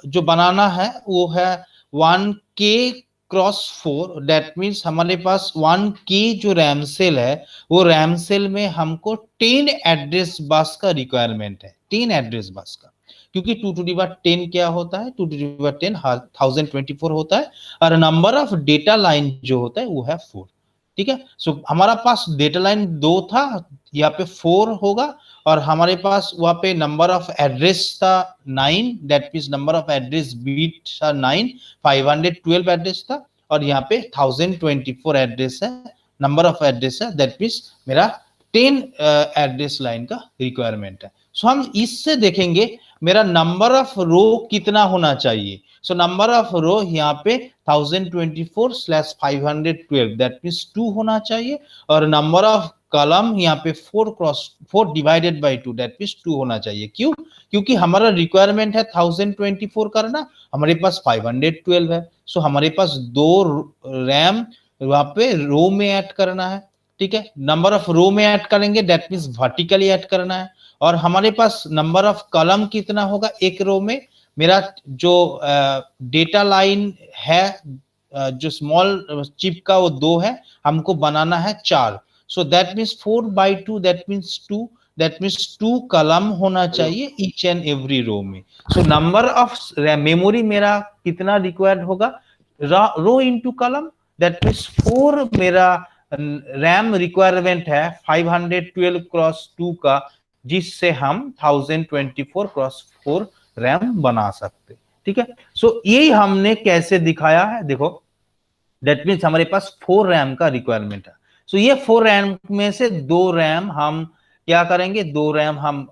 जो बनाना है वो है 1K क्रॉस 4, दैट मीन्स हमारे पास 1K जो रैम सेल है, वो रैम सेल में हमको 10 एड्रेस बस का रिक्वायरमेंट है, 10 एड्रेस बस का, क्योंकि 2 to the power 10 क्या होता है, 2 to the power 10 1024 होता है, और नंबर ऑफ डेटा लाइन जो होता है वो है 4। ठीक है, सो हमारा पास डेटा लाइन 2 था, यहाँ पे 4 होगा, और हमारे पास वहां पे नंबर ऑफ एड्रेस था 9, that means number of address bit था 9, 512 एड्रेस था, और यहाँ पे 1024 एड्रेस है, नंबर ऑफ एड्रेस है, दैट मीन्स मेरा 10 एड्रेस लाइन का रिक्वायरमेंट है। सो हम इससे देखेंगे मेरा नंबर ऑफ रो कितना होना चाहिए। सो नंबर ऑफ रो यहाँ पे 1024/512 दैट मीन्स 2 होना चाहिए, और नंबर ऑफ कॉलम यहाँ पे 4 डिवाइडेड बाय 2 दैट मीन्स 2 होना चाहिए। क्यों? क्योंकि हमारा रिक्वायरमेंट है 1024 करना, हमारे पास 512 है, सो हमारे पास 2 रैम वहां पे रो में ऐड करना है। ठीक है, नंबर ऑफ रो में ऐड करेंगे दैट मीन्स वर्टिकली ऐड करना है, और हमारे पास नंबर ऑफ कॉलम कितना होगा एक रो में, मेरा जो डेटा लाइन है जो स्मॉल चिप का वो 2 है, हमको बनाना है 4। सो that means 4/2 that means 2, that means 2 column होना चाहिए ईच एंड एवरी रो में। सो नंबर ऑफ मेमोरी मेरा कितना रिक्वायर्ड होगा, रो इनटू कॉलम, दैट मीन्स 4 मेरा रैम रिक्वायरमेंट है 512/2 का, जिससे हम 1024/4 रैम बना सकते। ठीक है, सो ये हमने कैसे दिखाया है, देखो दैट मीन्स हमारे पास 4 रैम का रिक्वायरमेंट है। सो ये 4 रैम में से 2 रैम हम क्या करेंगे, 2 रैम हम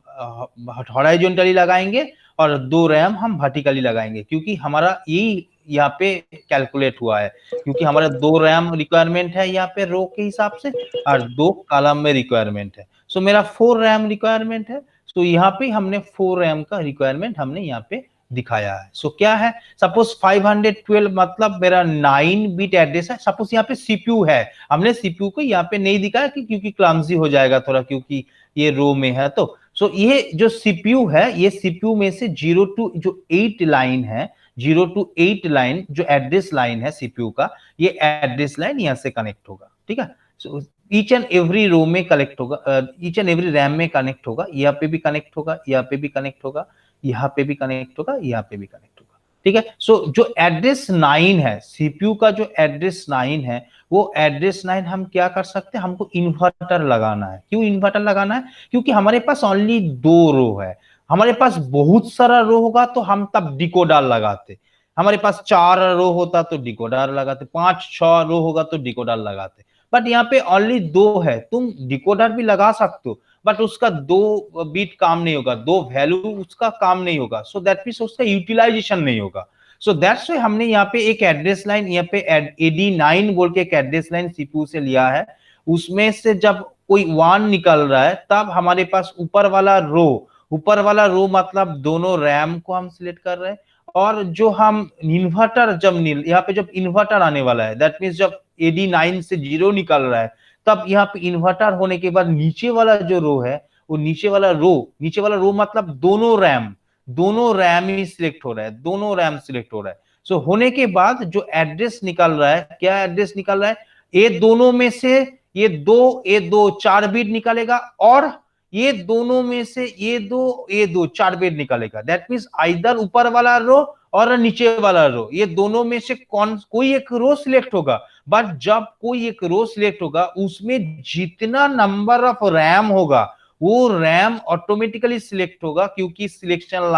हॉरिजॉन्टली लगाएंगे, और 2 रैम हम वर्टिकली लगाएंगे, क्योंकि हमारा यही यहाँ पे कैलकुलेट हुआ है, क्योंकि हमारा 2 रैम रिक्वायरमेंट है यहाँ पे रो के हिसाब से, और 2 कॉलम में रिक्वायरमेंट है। सो मेरा 4 रैम रिक्वायरमेंट है, तो यहाँ पे हमने 4 रैम का रिक्वायरमेंट हमने यहाँ पे दिखाया है। सो क्या है, सपोज 512 मतलब मेरा 9 बिट एड्रेस है। सपोज यहाँ पे सीपीयू है, हमने सीपीयू को यहाँ पे नहीं दिखाया क्योंकि क्लमजी हो जाएगा थोड़ा, क्योंकि ये रो में है। तो सो ये जो सीपीयू है, ये सीपीयू में से 0 to जो 8 लाइन है, 0 to 8 लाइन जो एड्रेस लाइन है सीपीयू का, ये एड्रेस लाइन यहाँ से कनेक्ट होगा। ठीक है, so each and every row में कनेक्ट होगा, ईच एंड एवरी रैम में कनेक्ट होगा, यहाँ पे भी कनेक्ट होगा, यहाँ पे भी कनेक्ट होगा, यहाँ पे भी कनेक्ट होगा, यहाँ पे भी कनेक्ट होगा। ठीक है, सो जो एड्रेस 9 है, सीपीयू का जो एड्रेस 9 है, वो एड्रेस 9 हम क्या कर सकते हैं, हमको इन्वर्टर लगाना है। क्यों इन्वर्टर लगाना है? क्योंकि हमारे पास ओनली 2 रो है। हमारे पास बहुत सारा रो होगा तो हम तब डिकोडर लगाते, हमारे पास 4 रो होता तो डिकोडर लगाते, 5-6 रो होगा तो डिकोडर लगाते। बट यहाँ पे ओनली 2 है, तुम डिकोडर भी लगा सकते हो बट उसका 2 बीट काम नहीं होगा, 2 वैल्यू उसका काम नहीं होगा। सो दैट मींस उसका यूटिलाइजेशन नहीं होगा। सो दैट्स व्हाई हमने यहाँ पे एक एड्रेस लाइन, यहाँ पे AD9 बोल के एक एड्रेस लाइन सीपीयू से लिया है। उसमें से जब कोई 1 निकल रहा है तब हमारे पास ऊपर वाला रो मतलब दोनों रैम को हम सिलेक्ट कर रहे हैं। और जो हम इन्वर्टर जब यहाँ पे जब इन्वर्टर आने वाला है, दैट मींस जब AD9 से 0 निकल रहा है तब यहाँ पे इन्वर्टर होने के बाद नीचे वाला जो रो है, वो नीचे वाला रो मतलब दोनों रैम ही सिलेक्ट हो रहा है, दोनों रैम सिलेक्ट हो रहा है। सो होने के बाद जो एड्रेस निकल रहा है, क्या एड्रेस निकल रहा है, ये दोनों में से ये 2 4 बिट निकलेगा, और ये दोनों में से ये 2 4 बिट निकलेगा। दैट मींस आइदर ऊपर वाला रो और नीचे वाला रो, ये दोनों में से कोई एक रो सिलेक्ट होगा। बट जब कोई एक रो सिलेक्ट होगा, उसमें जितना नंबर ऑफ रैम होगा वो रैम ऑटोमेटिकली सिलेक्ट होगा, क्योंकि सिलेक्शन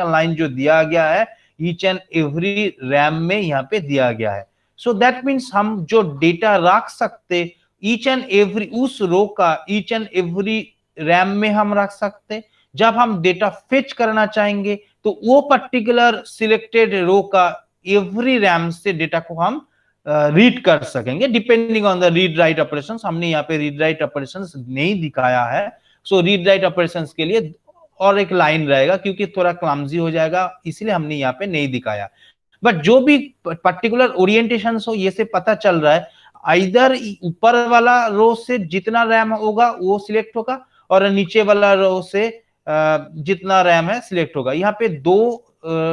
लाइन जो दिया गया है ईच एंड एवरी रैम में यहाँ पे दिया गया है। सो दैट मीन्स हम जो डेटा रख सकते ईच एंड एवरी, उस रो का ईच एंड एवरी रैम में हम रख सकते। जब हम डेटा फेच करना चाहेंगे तो वो पर्टिकुलर सिलेक्टेड रो का एवरी रैम से डेटा को हम रीड कर सकेंगे, depending on the read write operations. हमने यहाँ पे रीड राइट ऑपरेशंस नहीं दिखाया है। सो रीड राइट ऑपरेशंस के लिए और एक लाइन रहेगा, क्योंकि थोड़ा क्लमजी हो जाएगा, इसलिए हमने यहाँ पे नहीं दिखाया। बट जो भी पर्टिकुलर ओरिएंटेशन हो, ये से पता चल रहा है आइदर ऊपर वाला रो से जितना रैम होगा वो सिलेक्ट होगा, और नीचे वाला रो से जितना रैम है सिलेक्ट होगा। यहाँ पे 2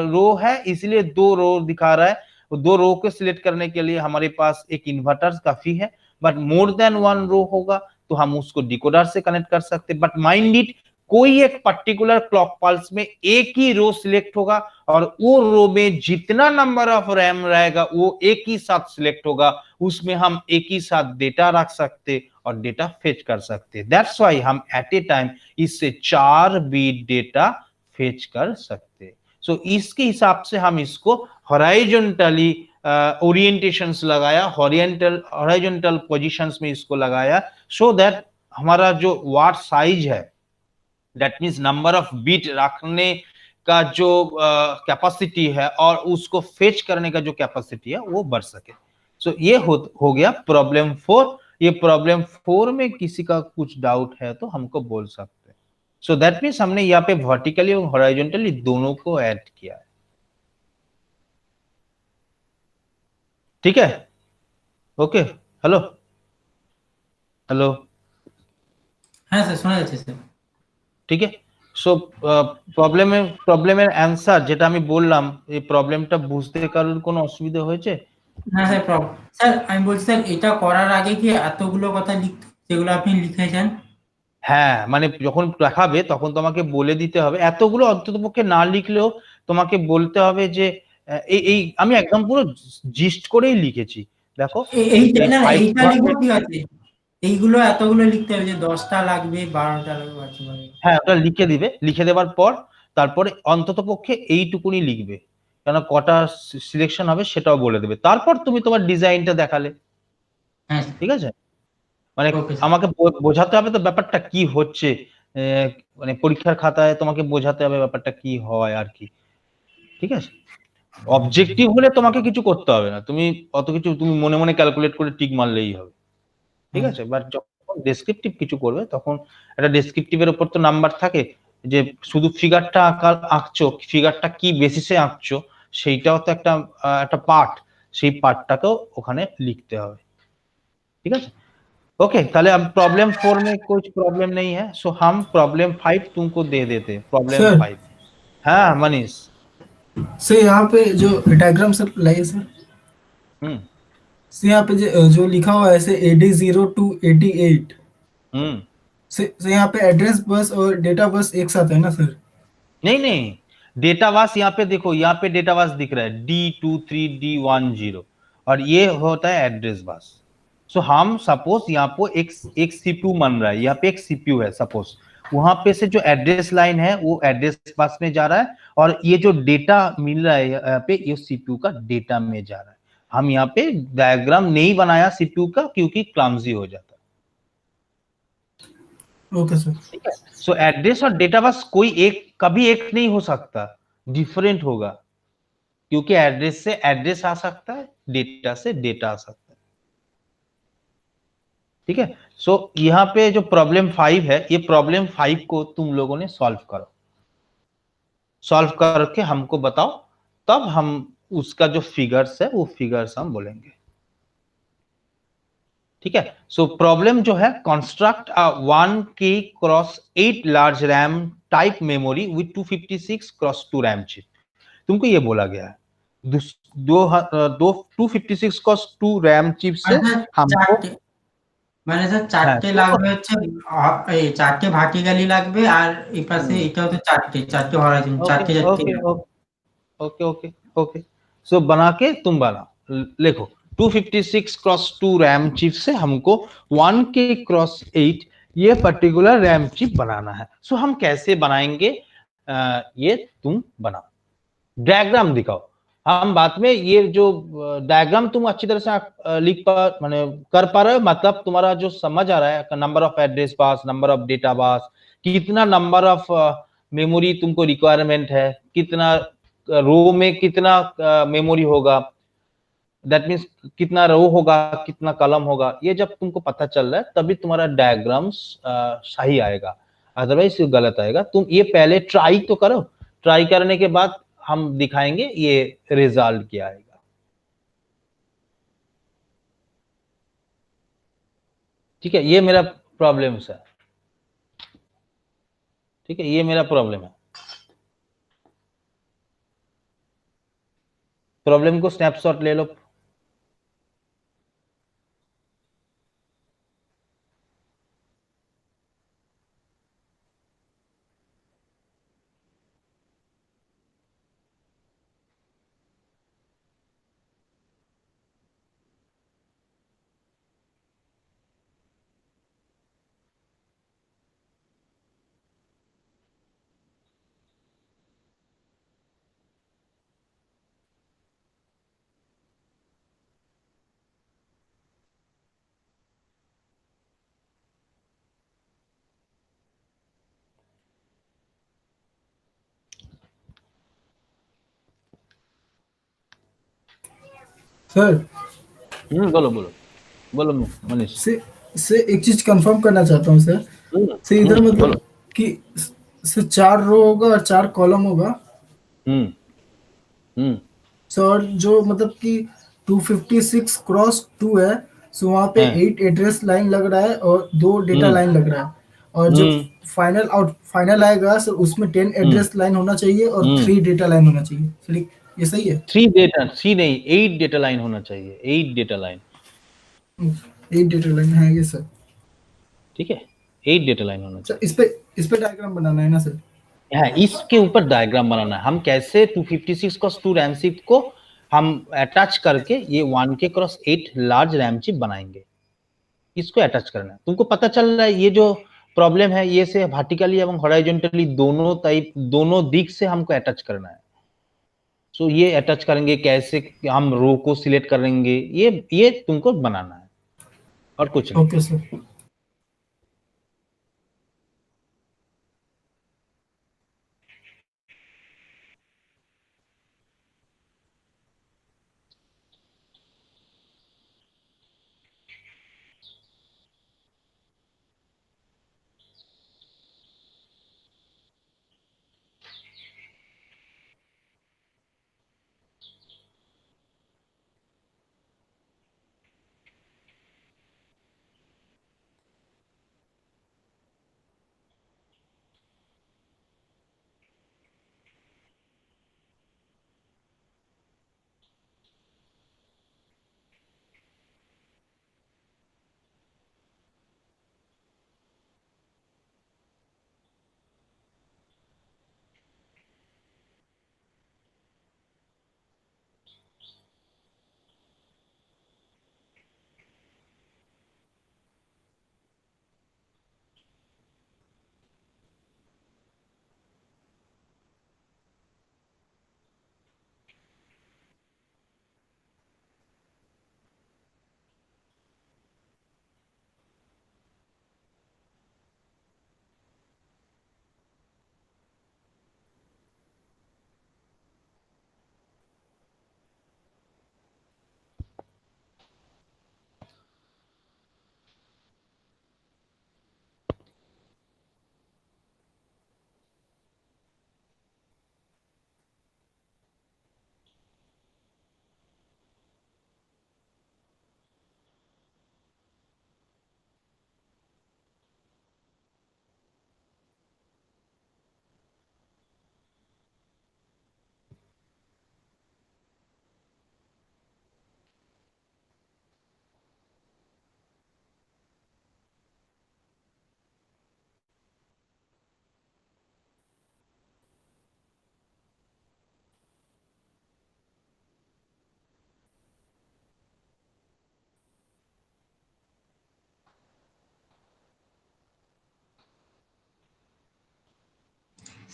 रो है, इसलिए 2 रो दिखा रहा है। 2 रो को सिलेक्ट करने के लिए हमारे पास एक इन्वर्टर काफी है। बट मोर देन 1 रो होगा तो हम उसको डिकोडर से कनेक्ट कर सकते। बट माइंड इट, कोई एक पर्टिकुलर क्लॉक पल्स में एक ही रो सिलेक्ट होगा, और वो रो में जितना नंबर ऑफ रैम रहेगा वो एक ही साथ सिलेक्ट होगा। उसमें हम एक ही साथ डेटा रख सकते और डेटा फेच कर सकते। दैट्स व्हाई हम एट ए टाइम इससे 4 बिट डेटा फेच कर सकते। सो इसके हिसाब से हम इसको हॉरिजॉन्टली ओरिएंटेशंस लगाया, हॉरिजॉन्टल पोजीशंस में इसको लगाया, सो दैट हमारा जो वाट साइज है, that means number of bit रखने का जो कैपेसिटी है और उसको फेच करने का जो कैपेसिटी है वो बढ़ सके। सो ये हो गया प्रॉब्लम 4। ये प्रॉब्लम 4 में किसी का कुछ डाउट है तो हमको बोल सकते हैं। सो दैट मींस हमने यहाँ पे वर्टिकली और हॉरिजॉन्टली दोनों को ऐड किया है। ठीक है, ओके, हेलो हेलो, হ্যাঁ স্যার শোনা যাচ্ছে স্যার। ঠিক আছে। সো প্রবলেমের অ্যান্সার যেটা আমি বললাম, এই প্রবলেমটা বুঝতে কারোর কোনো অসুবিধা হয়েছে? হ্যাঁ স্যার স্যার আমি বলছি স্যার, এটা করার আগে কি এতগুলো কথা লিখতে যেগুলো আপনি লিখেছেন? হ্যাঁ, মানে যখন দেখাবে তখন তোমাকে বলে দিতে হবে। এতগুলো অন্ততপক্ষে না লিখলেও তোমাকে বলতে হবে যে এই আমি একদম পুরো জিস্ট করেই লিখেছি। দেখো এইটা না, এইটা লিখবো ঠিক আছে, এইগুলো এতগুলো লিখতে হবে যে 10টা লাগবে 12টা লাগবে। হ্যাঁ, ওটা লিখে দিবে। লিখে দেওয়ার পর তারপরে অন্ততপক্ষে এইটুকুনি লিখবে, কেন কটা সিলেকশন হবে সেটাও বলে দেবে। তারপর তুমি তোমার ডিজাইনটা দেখালে। হ্যাঁ ঠিক আছে, মানে আমাকে বোঝাতে হবে তো ব্যাপারটা কি হচ্ছে, মানে পরীক্ষার খাতায় তোমাকে বোঝাতে হবে ব্যাপারটা কি হয় আর কি। ঠিক আছে, অবজেক্টিভ হলে তোমাকে কিছু করতে হবে না, তুমি অত কিছু তুমি মনে মনে ক্যালকুলেট করে টিক মারলেই হবে। ঠিক আছে, বাট যখন ডেসক্রিপটিভ কিছু করবে তখন একটা ডেসক্রিপটিভের উপর তো নাম্বার থাকে, যে শুধু ফিগারটা আঁকছো, ফিগারটা কি বেসিসে আঁকছো সেইটাও তো একটা একটা পার্ট, সেই পার্টটাকেও ওখানে লিখতে হবে। ठीक है, ओके ताहले अब प्रॉब्लम 4 में कुछ प्रॉब्लम नहीं है, सो हम प्रॉब्लम 5 तुमको दे देते हैं, प्रॉब्लम सर 5। हाँ मनीष। सर यहाँ पे जो डायग्राम सर लाइए सर। हम्म सर यहाँ पे जो लिखा हुआ है ऐसे AD0 to 88 हम्म सर यहाँ पे एड्रेस बस और डेटा बस एक साथ है ना सर? नहीं नहीं, डेटावास यहाँ पे देखो, यहाँ पे डेटावास दिख रहा है D23D10 और ये होता है एड्रेस बस। सो हम सपोज यहाँ पे एक सीपीयू बन रहा है, यहाँ पे एक सीपीयू है सपोज, वहां पे से जो एड्रेस लाइन है वो एड्रेस बस में जा रहा है, और ये जो डेटा मिल रहा है यहाँ पे ये सीपीयू का डेटा में जा रहा है। हम यहाँ पे डायग्राम नहीं बनाया सीपीयू का क्योंकि क्लमजी हो जाता है। Okay sir. ठीक है, सो एड्रेस और डेटा बस कोई एक कभी एक नहीं हो सकता, डिफरेंट होगा, क्योंकि एड्रेस से एड्रेस आ सकता है, डेटा से डेटा आ सकता है। ठीक है, सो यहाँ पे जो प्रॉब्लम 5 है, ये प्रॉब्लम 5 को तुम लोगों ने सॉल्व करो, सॉल्व करके हमको बताओ, तब हम उसका जो फिगर्स है वो फिगर्स हम बोलेंगे। ठीक है, सो प्रॉब्लम जो है, construct a 1K cross 8 large RAM type memory with 256 cross 2 RAM chip. तुमको ये बोला गया है दो 256 क्रॉस 2 रैम चिप से हमको, মানে স্যার চারটে লাগবে হচ্ছে এই চারটে ভার্টিক্যালি লাগবে আর এই পাশে এটাও তো চারটে চারটে হরাইজন্টাল চারটে চারটে ओके ओके ओके, सो बना के तुम बना लिखो 256 क्रॉस 2 रैम चिप से हमको 1K क्रॉस 8 ये पर्टिकुलर रैम चिप बनाना है। सो हम कैसे बनाएंगे, ये तुम बनाओ, डायग्राम दिखाओ। हम बाद में ये जो डायग्राम तुम अच्छी तरह से लिख पा माने कर पा रहे हो, मतलब तुम्हारा जो समझ आ रहा है, number of address pass, number of data pass, कितना नंबर ऑफ मेमोरी तुमको रिक्वायरमेंट है, कितना रो में कितना मेमोरी होगा, दैट मीन्स कितना रो होगा कितना कॉलम होगा, ये जब तुमको पता चल रहा है तभी तुम्हारा डायग्राम्स सही आएगा, अदरवाइज गलत आएगा। तुम ये पहले ट्राई तो करो, ट्राई करने के बाद हम दिखाएंगे ये रिजल्ट क्या आएगा। ठीक है, ये मेरा प्रॉब्लम है। ठीक है, ये मेरा प्रॉब्लम है। प्रॉब्लम को स्नैपशॉट ले लो। सर बोलो बोलो बोलो मनीष। से एक चीज कंफर्म करना चाहता हूँ सर। से इधर मतलब बोलो। कि से 4 रो होगा और 4 कॉलम होगा। सर जो मतलब कि 256 क्रॉस 2 है, सो वहाँ पे 8 एड्रेस लाइन लग रहा है और 2 डेटा लाइन लग रहा है, और जो फाइनल आएगा सर उसमें 10 एड्रेस लाइन होना चाहिए और 3 डेटा लाइन होना चाहिए। सर ये सही है? 3 नहीं 8 डेटा लाइन होना चाहिए, 8 डेटा लाइन। 8 डेटा लाइन है ये सर। ठीक है, 8 डेटा लाइन होना चाहिए। इस पे डायग्राम बनाना है ना सर? हाँ, इसके ऊपर डायग्राम बनाना है, हम कैसे 256 क्रॉस 2 रैम चिप को हम अटैच करके ये 1K cross 8 large RAM chip बनाएंगे, इसको अटैच करना है। तुमको पता चल रहा है ये जो प्रॉब्लम है ये से वर्टिकली एवं हॉरिजॉन्टली दोनों दिख से हमको अटैच करना है। सो ये अटैच करेंगे कैसे, हम रो को सिलेक्ट करेंगे, ये तुमको बनाना है और कुछ नहीं। Okay sir.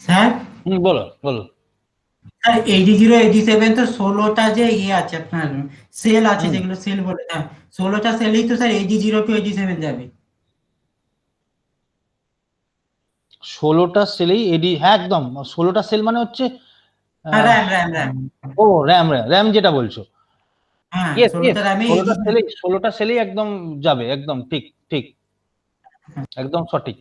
স্যার বলো বলো। স্যার 80 87 তো 16টা যে ইয়ে আছে আপনার সেল আছে, হুম, যেগুলো সেল বলে, হ্যাঁ 16টা সেলেই তো স্যার 80 to 87 যাবে। 16টা সেলেই এডি, হ্যাঁ একদম 16টা সেল মানে হচ্ছে হ্যাঁ আহ, র্যাম র্যাম র্যাম ও র্যাম র্যাম র্যাম যেটা বলছো, হ্যাঁ ইয়েস ইয়েস, 16টা র্যামে 16টা সেলেই একদম যাবে, একদম ঠিক ঠিক, একদম সঠিক।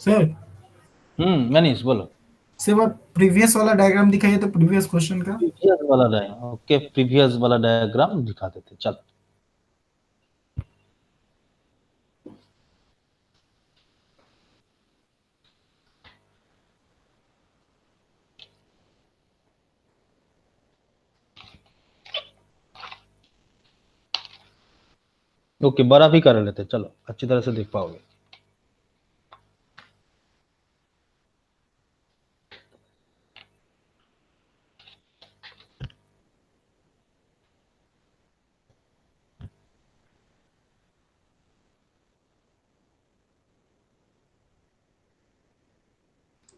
सर मनीष बोलो। सिर्फ आप प्रीवियस वाला डायग्राम दिखाइए तो प्रीवियस क्वेश्चन का। प्रीवियस वाला डायग्राम, ओके प्रीवियस वाला डायग्राम दिखा देते, चल। ओके बड़ा भी कर लेते, चलो अच्छी तरह से देख पाओगे।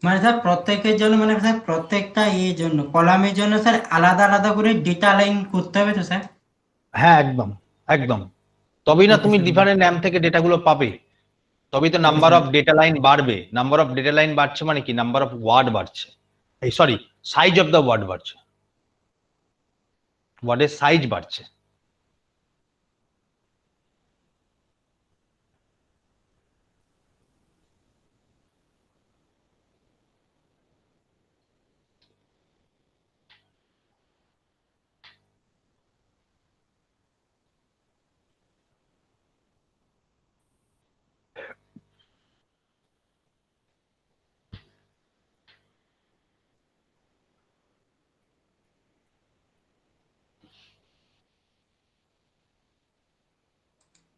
মানে স্যার প্রত্যেকের জন্য, মানে স্যার প্রত্যেকটা ইয়ের জন্য কলামের জন্য স্যার আলাদা আলাদা করে ডেটা লাইন করতে হবে তো স্যার? হ্যাঁ একদম একদম, তবেই না ওকে তুমি স্যার, ডিফারেন্ট নাম থেকে ডেটাগুলো পাবে, তবেই তো okay number sir. Of data line বাড়বে। নাম্বার অফ ডেটা লাইন বাড়ছে মানে কি, নাম্বার অফ ওয়ার্ড বাড়ছে, এই sorry size of the word বাড়ছে, ওয়ার্ডের সাইজ বাড়ছে।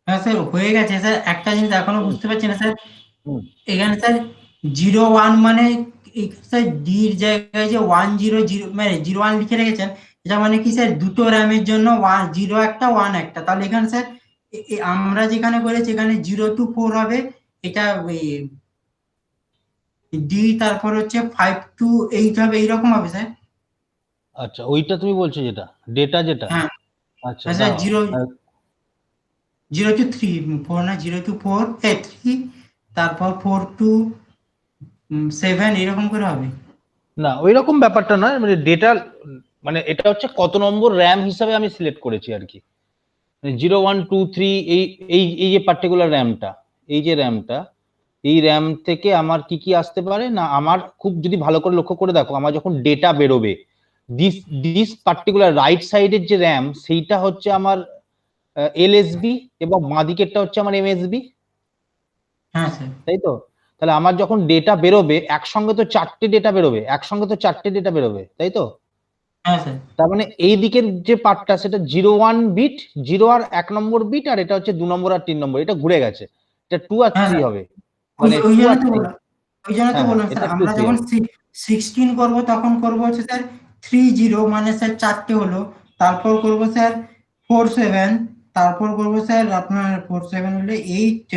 হ্যাঁ স্যার হয়ে গেছে স্যার, একটা জিনিস এখনো হুম, বুঝতে পারছি না স্যার। হুম। এখানে স্যার 01 মানে স্যার ডির জায়গায় যে 100 মানে 01 লিখে রেখেছেন, এটা মানে কি স্যার দুটো র্যামের জন্য 0 একটা 1 একটা, তাহলে এখানে স্যার আমরা যেখানে করেছি এখানে 0 to 4 হবে, এটা ডি তারপর হচ্ছে 5 to 8 হবে, এইরকম হবে স্যার। আচ্ছা ওইটা তুমি বলছো যেটা ডেটা যেটা, হ্যাঁ আচ্ছা স্যার দাঁড়াও। 0 to 3 4 না 0 to 4 3, তারপর 4 to 7 এরকম করে হবে। না ওই রকম ব্যাপারটা নয়, মানে ডেটা মানে এটা হচ্ছে কত নম্বর র্যাম হিসাবে আমি সিলেক্ট করেছি আর কি, 0123 এই এই এই যে পার্টিকুলার র্যামটা, এই যে র্যামটা, এই র্যাম থেকে আমার কি কি আসতে পারে না, আমার খুব যদি ভালো করে লক্ষ্য করে দেখো, আমার যখন ডেটা বেরোবে দিস দিস পার্টিকুলার রাইট সাইডের যে র্যাম সেইটা হচ্ছে আমার এলএসবি এবং বাঁদিকেরটা হচ্ছে আমার এমএসবি, হ্যাঁ স্যার। তাই তো? তাহলে আমার যখন ডেটা বেরোবে একসঙ্গে তো চারটে ডেটা বেরোবে, একসঙ্গে তো চারটে ডেটা বেরোবে, তাই তো? হ্যাঁ স্যার। তার মানে এই দিকের যে পার্টটা সেটা 01 বিট, 0 আর 1 নম্বর বিট, আর এটা হচ্ছে 2 নম্বর আর 3 নম্বর, এটা ঘুরে গেছে, এটা 2 আর হ্যাঁ 3 স্যার, হবে, মানে ওই 2 জন্য আর তো 3। বললাম, ওই জন্য তো হ্যাঁ হ্যাঁ বললাম এটা স্যার, 2 আমরা 3 যখন হবে। 16 করব তখন করব হচ্ছে স্যার 30 মানে স্যার চারটে হলো, তারপর করব স্যার 47, তারপর করব স্যার আপনার 47 হলে 8,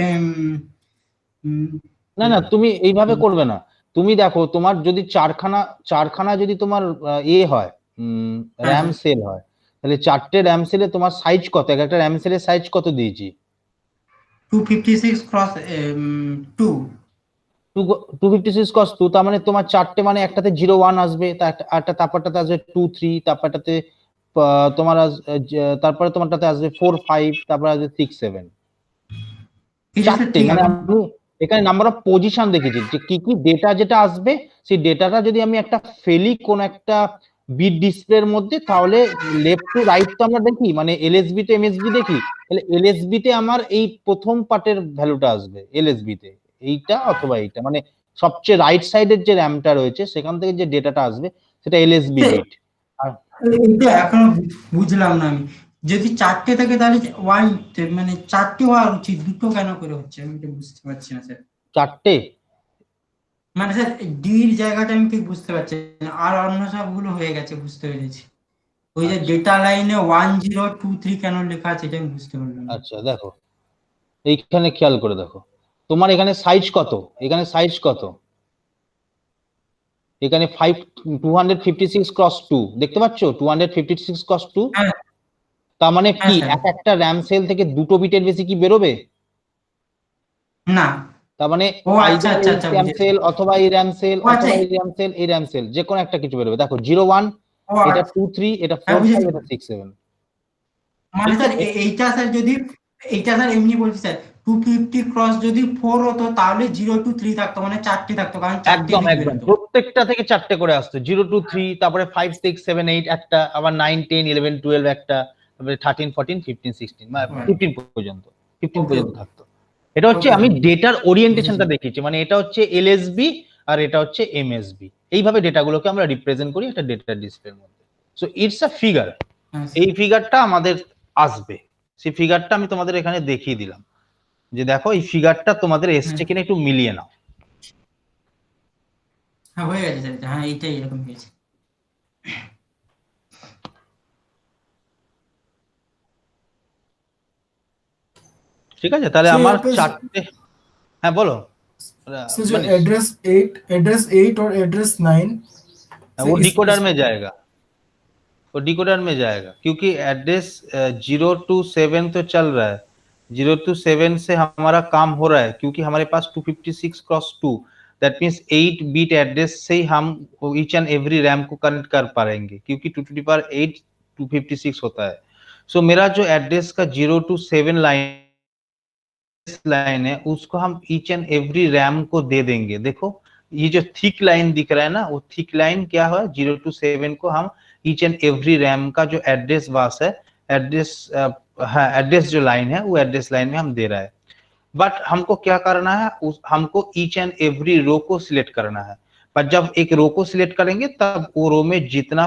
না না তুমি এইভাবে করবে না, তুমি দেখো তোমার যদি চারখানা চারখানা যদি তোমার এ হয় হ্যাঁ র্যাম স্যার সেল হয়, তাহলে চারটে র্যাম সেলে তোমার সাইজ কত, একটা র্যাম সেলের সাইজ কত দিয়েছি? 256 ক্রস 2। 256 তার মানে তোমার চারটে, মানে একটাতে 01 আসবে, তারপরটাতে আসবে 23, তারপরটাতে তোমার তারপরে তোমারটাতে আসবে 45, তারপর আসবে 67, এটা স্যার চারটে। ঠিক মানে আছে। আমি এখানে নাম্বার অফ পজিশন দেখেছি যে কি কি ডেটা যেটা আসবে, সেই ডেটাটা যদি আমি একটা ফেলি কোন একটা বিট ডিসপ্লের মধ্যে, তাহলে লেফট টু রাইট তো আমরা দেখি, মানে এলএসবি তে এমএসবি দেখি, তাহলে এলএসবি তে আমার এই প্রথম পার্টের ভ্যালুটা আসবে এলএসবি তে, এইটা অথবা এইটা, মানে সবচেয়ে রাইট সাইডের যে র্যামটা রয়েছে সেখান থেকে যে ডেটাটা আসবে সেটা এলএসবি বিট। আর এটা এখনো বুঝলাম না আমি, যদি 4টে থাকে তাহলে ওয়ান মানে 4টে হওয়া উচিত, দুটো কেন করে হচ্ছে আমি এটা বুঝতে পারছি না স্যার। 4টে মানে স্যার ডির জায়গাটা আমি ঠিক বুঝতে পারছি না, আর অন্য সবগুলো হয়ে গেছে, বুঝতে পেরেছি। ওই যে ডেটা লাইনে 1023 কেন লেখা আছে এটা আমি বুঝতে পারলাম না। আচ্ছা দেখো এইখানে খেয়াল করে দেখো, তোমার এখানে সাইজ কত, এখানে সাইজ কত, এখানে 256 ক্রস 2 দেখতে পাচ্ছ, 256 ক্রস 2, হ্যাঁ তার মানে কি স্যার। এক একটা র্যাম সেল থেকে দুটো বিটের বেশি কি বেরোবে? না। তার মানে ও আচ্ছা আইদার আচ্ছা এই আচ্ছা র্যাম বুঝেছি। সেল অথবা এই র্যাম সেল ও আচ্ছা, অথবা এই র্যাম সেল এই র্যাম সেল, যে কোনো একটা কিছু বেরোবে। দেখো 01, ও এটা আচ্ছা, 23, এটা হ্যাঁ 45, বুঝেছি। এটা 67। মানে স্যার এইটা স্যার যদি, এইটা স্যার এমনি বলছি স্যার, 250 ক্রস যদি 4 হতো তাহলে 0 to 3 থাকতো, মানে 4টে থাকতো, কারণ 4টে একদম বিট একদম বেরোতো। প্রত্যেকটা থেকে 4টে করে আসতো, 0 to 3, তারপরে 5 6 7 8 একটা, আবার 9 10 11 12 একটা, তারপরে 13 14 15 16 মানে 15 পর্যন্ত, 15 ওকে পর্যন্ত ওকে থাকতো। এটা হচ্ছে ওকে আমি স্যার ডেটার ওরিয়েন্টেশনটা বুঝেছি। দেখিয়েছি, মানে এটা হচ্ছে এলএসবি আর এটা হচ্ছে এমএসবি, এইভাবে ডেটাগুলোকে আমরা রিপ্রেজেন্ট করি একটা ডেটা ডিসপ্লের মধ্যে। সো ইটস আ ফিগার, হ্যাঁ এই ফিগারটা আমাদের আসবে, সেই ফিগারটা আমি তোমাদের এখানে দেখিয়ে দিলাম, যে দেখো এই ফিগারটা তোমাদের এসছে কিনা একটু মিলিয়ে নাও। হ্যাঁ হয়ে গেছে স্যার, হ্যাঁ এইটাই এরকম হয়েছে। ঠিক আছে, তাহলে So আমার यहाँ पे 4টে, হ্যাঁ বলো। so जो मनीष, एड्रेस 8 और एड्रेस 9 से वो इस डिकोडर में जाएगा, वो डिकोडर में जाएगा, क्योंकि एड्रेस 0 to 7 तो चल रहा है, 0 to 7 से हमारा काम हो रहा है, क्योंकि हमारे पास 256 cross 2, that means 8 bit address से ही हम ईच एंड एवरी रैम को कनेक्ट कर पाएंगे, क्योंकि 2 to the power 8 256 होता है। सो मेरा जो एड्रेस का 0 to 7 लाइन है उसको हम ईच एंड एवरी रैम को दे देंगे। देखो ये जो थिक लाइन दिख रहा है ना, वो थिक लाइन क्या है, 0 to 7 को हम ईच एंड एवरी रैम का जो एड्रेस बस है, एड्रेस हाँ एड्रेस जो लाइन है वो एड्रेस लाइन में हम दे रहा है। बट हमको क्या करना है, हमको ईच एंड एवरी रो को सिलेक्ट करना है। पर जब एक रो को सिलेक्ट करेंगे तब वो रो में जितना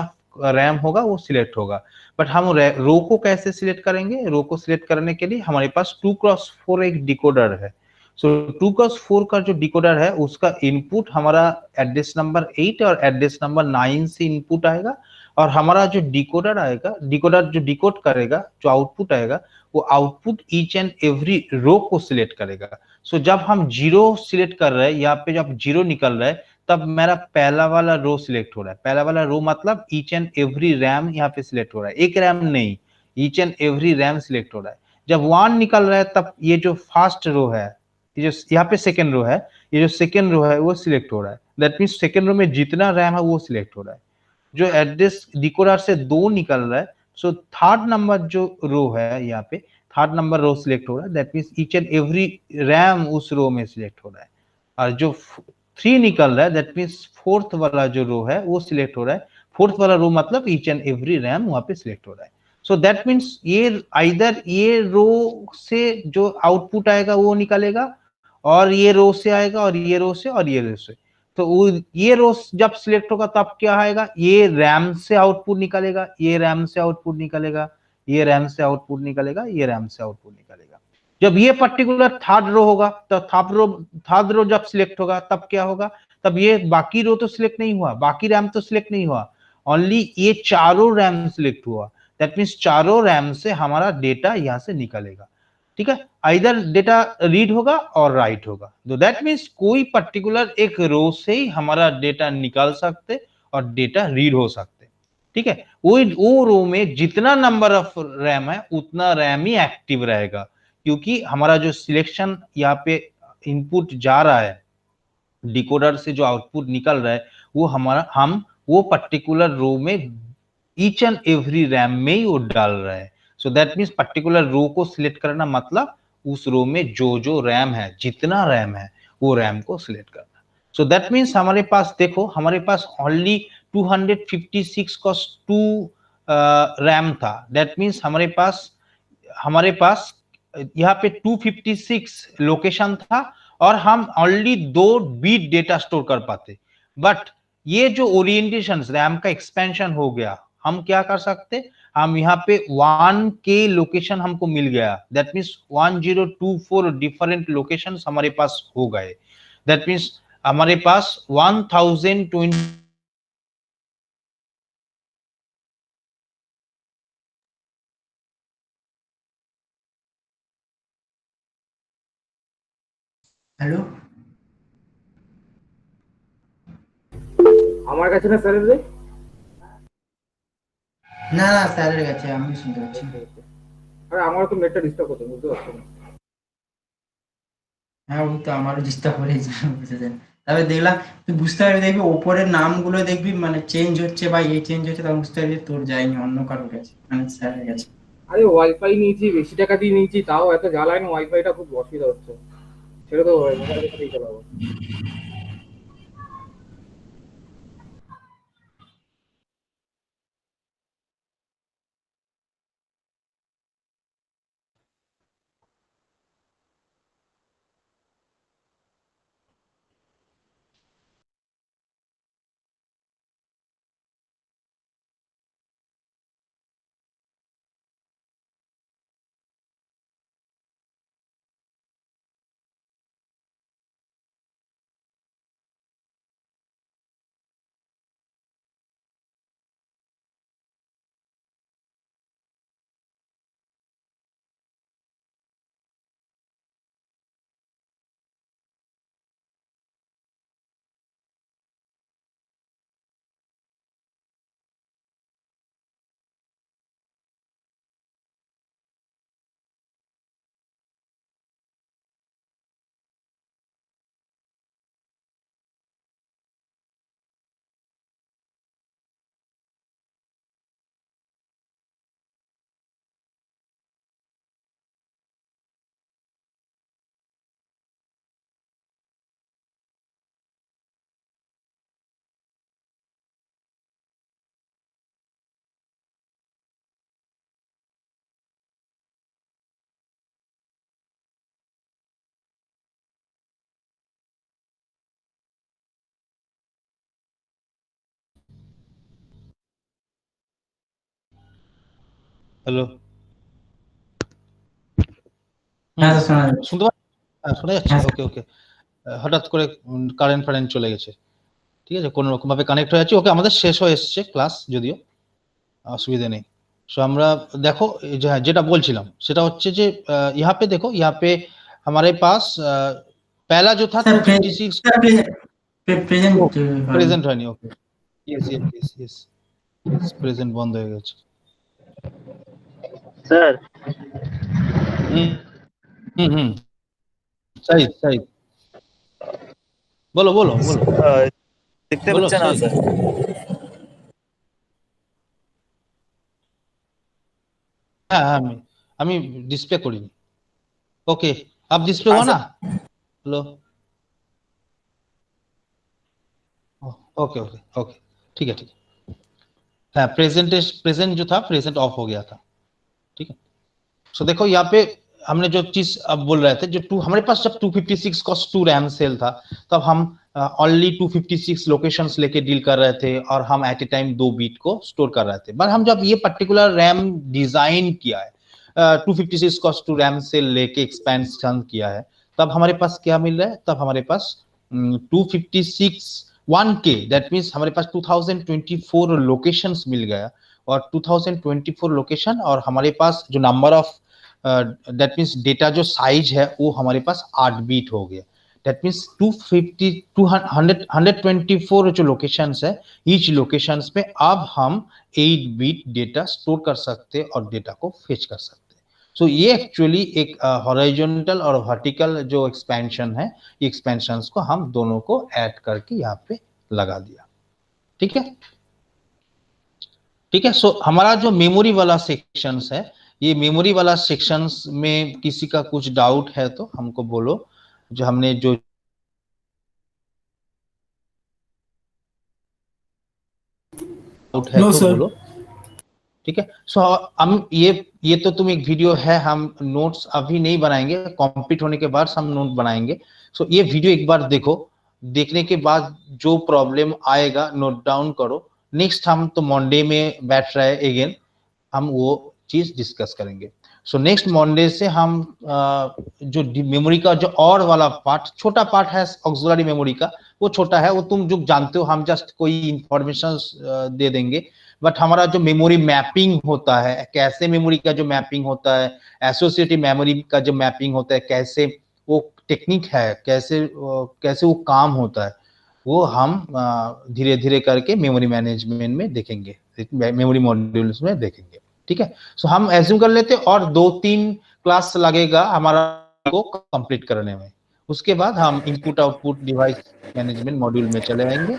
रैम होगा वो सिलेक्ट होगा। बट हम रो को कैसे सिलेक्ट करेंगे, रो को सिलेक्ट करने के लिए हमारे पास 2x4 एक डिकोडर है। सो 2x4 का जो डिकोडर है उसका इनपुट हमारा एड्रेस नंबर 8 और एड्रेस नंबर 9 से इनपुट आएगा, और हमारा जो डिकोडर आएगा, डिकोडर जो डिकोड करेगा, जो आउटपुट आएगा वो output each and every row को सिलेक्ट करेगा। सो जब हम 0 सिलेक्ट कर रहे हैं, यहाँ पे जब 0 निकल रहा है तब मेरा पहला वाला रो सिलेक्ट हो रहा है। पहला वाला रो मतलब ईच एंड एवरी रैम यहाँ पे सिलेक्ट हो रहा है, एक रैम नहीं, each and every RAM select हो रहा है। जब 1 निकल रहा है तब ये जो फर्स्ट रो है, ये जो यहाँ पे सेकेंड रो है, ये जो सेकेंड रो है वो सिलेक्ट हो रहा है। दैट मीन्स सेकेंड रो में जितना रैम है वो सिलेक्ट हो रहा है। जो एड्रेस डिकोडर से 2 निकल रहा है, सो थर्ड नंबर जो रो है यहाँ पे, थर्ड नंबर रो सिलेक्ट हो रहा है, that means each and every RAM उस रो में सिलेक्ट हो रहा है। और जो 3 निकल रहा है, दैट मीन्स फोर्थ वाला जो रो है वो सिलेक्ट हो रहा है। फोर्थ वाला रो मतलब ईच एंड एवरी रैम वहां पे सिलेक्ट हो रहा है। सो दैट मीन्स ये आइदर ये रो से जो आउटपुट आएगा वो निकलेगा, और ये रो से आएगा, और ये रो से, और ये रो से। तो वो ये रो जब सिलेक्ट होगा तब क्या आएगा, ये रैम से आउटपुट निकलेगा, ये रैम से आउटपुट निकलेगा, ये रैम से आउटपुट निकलेगा, ये रैम से आउटपुट निकलेगा। जब ये पर्टिकुलर थर्ड रो होगा तो थर्ड रो जब सिलेक्ट होगा तब क्या होगा, तब ये बाकी रो तो सिलेक्ट नहीं हुआ, बाकी रैम तो सिलेक्ट नहीं हुआ, ओनली ये चारों रैम सिलेक्ट हुआ। दैट मीन्स चारों रैम से हमारा डेटा यहाँ से निकलेगा। ठीक है, आइदर डेटा रीड होगा और राइट होगा, तो दैट मीन्स कोई पर्टिकुलर एक रो से ही हमारा डेटा निकाल सकते और डेटा रीड हो सकते। ठीक है, वो रो में जितना नंबर ऑफ रैम है उतना रैम ही एक्टिव रहेगा, क्योंकि हमारा जो सिलेक्शन यहाँ पे इनपुट जा रहा है, डिकोडर से जो आउटपुट निकल रहा है वो हमारा हम वो पर्टिकुलर रो में ईच एंड एवरी रैम में ही वो डाल रहा है। So that means particular row को सिलेक्ट करना मतलब उस रो में जो जो रैम है, जितना रैम है वो रैम को सिलेक्ट करना। सो दैट मीन्स हमारे पास देखो, हमारे पास ओनली 256 कॉस 2 रैम था। दैट मीन्स हमारे पास यहाँ पे 256 लोकेशन था और हम ऑनली 2 बीट डेटा स्टोर कर पाते। बट ये जो ओरिएंटेशन रैम का एक्सपेंशन हो गया, हम क्या कर सकते, हम यहाँ पे 1 के लोकेशन हमको मिल गया। दैट मीन्स 1024 डिफरेंट लोकेशन हमारे पास हो गए। दैट मीन्स हमारे पास 1020। হ্যালো, আমার কাছে না স্যারের রে। না না স্যারের কাছে, আমি শুনতে পাচ্ছি। আরে আমারও তো নেটটা ডিস্টার্ব হচ্ছে, বুঝতে পারছো না। হ্যাঁ, ও তো আমারও ডিস্টার্ব করেছে, বুঝেছেন। তবে দেখলাম তুই বুঝতে পারবি, দেখবি ওপরের নামগুলো দেখবি মানে চেঞ্জ হচ্ছে বা এই চেঞ্জ হচ্ছে, তখন বুঝতে পারবি তোর যায়নি, অন্য কারোর কাছে, মানে স্যারের কাছে। আরে ওয়াইফাই নিয়েছি, বেশি টাকা দিয়ে নিয়েছি, তাও এত জ্বালায় না, ওয়াইফাইটা খুব অসুবিধা হচ্ছে। সেটা তো মোবাইল থেকেই চালাবো। হ্যালো, হ্যাঁ স্যার, শোনা যাচ্ছে। শুনতে পাচ্ছ? শোনা যাচ্ছে? হ্যাঁ স্যার। ওকে ওকে। হঠাৎ করে কারেন্ট চলে গেছে। ঠিক আছে, কোনো রকম ভাবে কানেক্ট হয়ে যাচ্ছে। ওকে, আমাদের শেষ হয়ে এসছে ক্লাস, যদিও অসুবিধা নেই। সো আমরা দেখো যেটা বলছিলাম সেটা হচ্ছে যে यहाँ पे देखो, यहाँ पे हमारे पास पहला जो था স্যার 256 প্রেজেন্ট প্রেজেন্ট হয়নি। Okay, yes yes yes yes, present বন্ধ হয়ে গেছে স্যার। হুম হুম হুম, তাই তাই, বলো বলো বলো দেখতে বলো পাচ্ছেন না সাইদ। স্যার? হ্যাঁ হ্যাঁ, আমি डिस्प्ले करिনি। ओके, अब डिस्प्ले हुआ ना? हेलो, ओके ओके ओके, ठीक है ठीक है। हाँ, प्रेजेंट जो था, प्रेजेंट ऑफ हो गया था। ठीक है, सो देखो यहाँ पे हमने जो चीज अब बोल रहे थे, जो हमारे पास जब 256 कॉस 2 रैम सेल था, तब हम ओनली 256 लोकेशंस लेके डील कर रहे थे और हम एट ए टाइम 2 बीट को स्टोर कर रहे थे। बट हम जब ये पर्टिकुलर रैम डिजाइन किया है, 256 कॉस 2 रैम सेल लेके एक्सपेंशन किया है, तब हमारे पास क्या मिल रहा है, तब हमारे पास 256 1K, दैट मीन्स हमारे पास 2024 लोकेशंस मिल गया। और 2024 लोकेशन और हमारे पास जो number of that means data जो साइज है वो हमारे पास 8 बीट हो गया। दैट मीन्स 124 जो लोकेशंस है, ईच लोकेशंस पे अब हम 8 बीट डेटा स्टोर कर सकते हैं और डेटा को फेच कर सकते हैं। सो ये एक्चुअली एक हॉरिजॉन्टल और वर्टिकल जो एक्सपेंशन है, ये एक्सपेंशंस को हम दोनों को ऐड करके यहाँ पे लगा दिया। ठीक है ठीक है। सो हमारा जो मेमोरी वाला सेक्शंस है, ये मेमोरी वाला सेक्शंस में किसी का कुछ डाउट है तो हमको बोलो। जो हमने जो डाउट है No, तो sir. बोलो, ठीक है। सो हम ये तो तुम एक वीडियो है, हम नोट्स अभी नहीं बनाएंगे, कंप्लीट होने के बाद हम नोट बनाएंगे। सो ये वीडियो एक बार देखो, देखने के बाद जो प्रॉब्लम आएगा नोट डाउन करो। नेक्स्ट हम तो मंडे में बैठ रहे हैं अगेन, हम वो चीज डिस्कस करेंगे। सो नेक्स्ट मंडे से हम जो मेमोरी का जो और वाला पार्ट, छोटा पार्ट है ऑक्सिलरी मेमोरी का, वो छोटा है, वो तुम जो जानते हो, हम जस्ट कोई इंफॉर्मेशन दे देंगे। बट हमारा जो मेमोरी मैपिंग होता है, कैसे मेमोरी का जो मैपिंग होता है, एसोसिएटिव मेमोरी का जो मैपिंग होता है, कैसे वो टेक्निक है, कैसे वो काम होता है, वो हम धीरे धीरे करके मेमोरी मैनेजमेंट में देखेंगे, मेमोरी मॉड्यूल्स में देखेंगे, ठीक है। सो हम एज्यूम कर लेते हैं और 2-3 क्लास लगेगा हमारा को कंप्लीट करने में। उसके बाद हम input output device management module में चले आएंगे,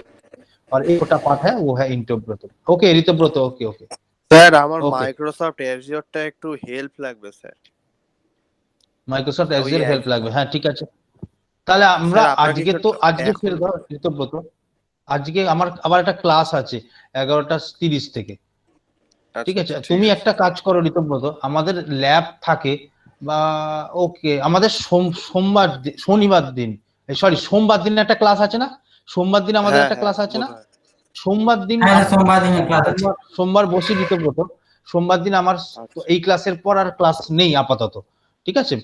और एक छोटा पार्ट है वो है interpret. Okay Ritabrata, okay okay sir আমার Okay. মাইক্রোসফট অ্যাজিওরটা একটু হেল্প লাগবে স্যার। মাইক্রোসফট ওই অ্যাজিওর এক- হেল্প লাগবে, হ্যাঁ ঠিক আছে। তাহলে আমরা স্যার, আপনাকে আজকে একটু তো আজকে এখন- ছেড়ে দাও ঋতব্রত, আজকে আমার আবার একটা ক্লাস আছে 11:30 থেকে, ঠিক আছে। আচ্ছা, তুমি একটা কাজ করো ঋতব্রত, আমাদের ল্যাব থাকে বা ওকে আমাদের শনিবার দিন, সরি সোমবার দিন একটা ক্লাস আছে না, সোমবার দিন আমাদের হ্যাঁ, একটা ক্লাস হ্যাঁ, আছে না, বোধহয়। সোমবার দিন হ্যাঁ সোমবার দিনে ক্লাস আছে। সোমবার বসি ঋতব্রত, সোমবার দিন আমার আচ্ছা। এই ক্লাসের পর আর ক্লাস নেই আপাতত, ঠিক আছে।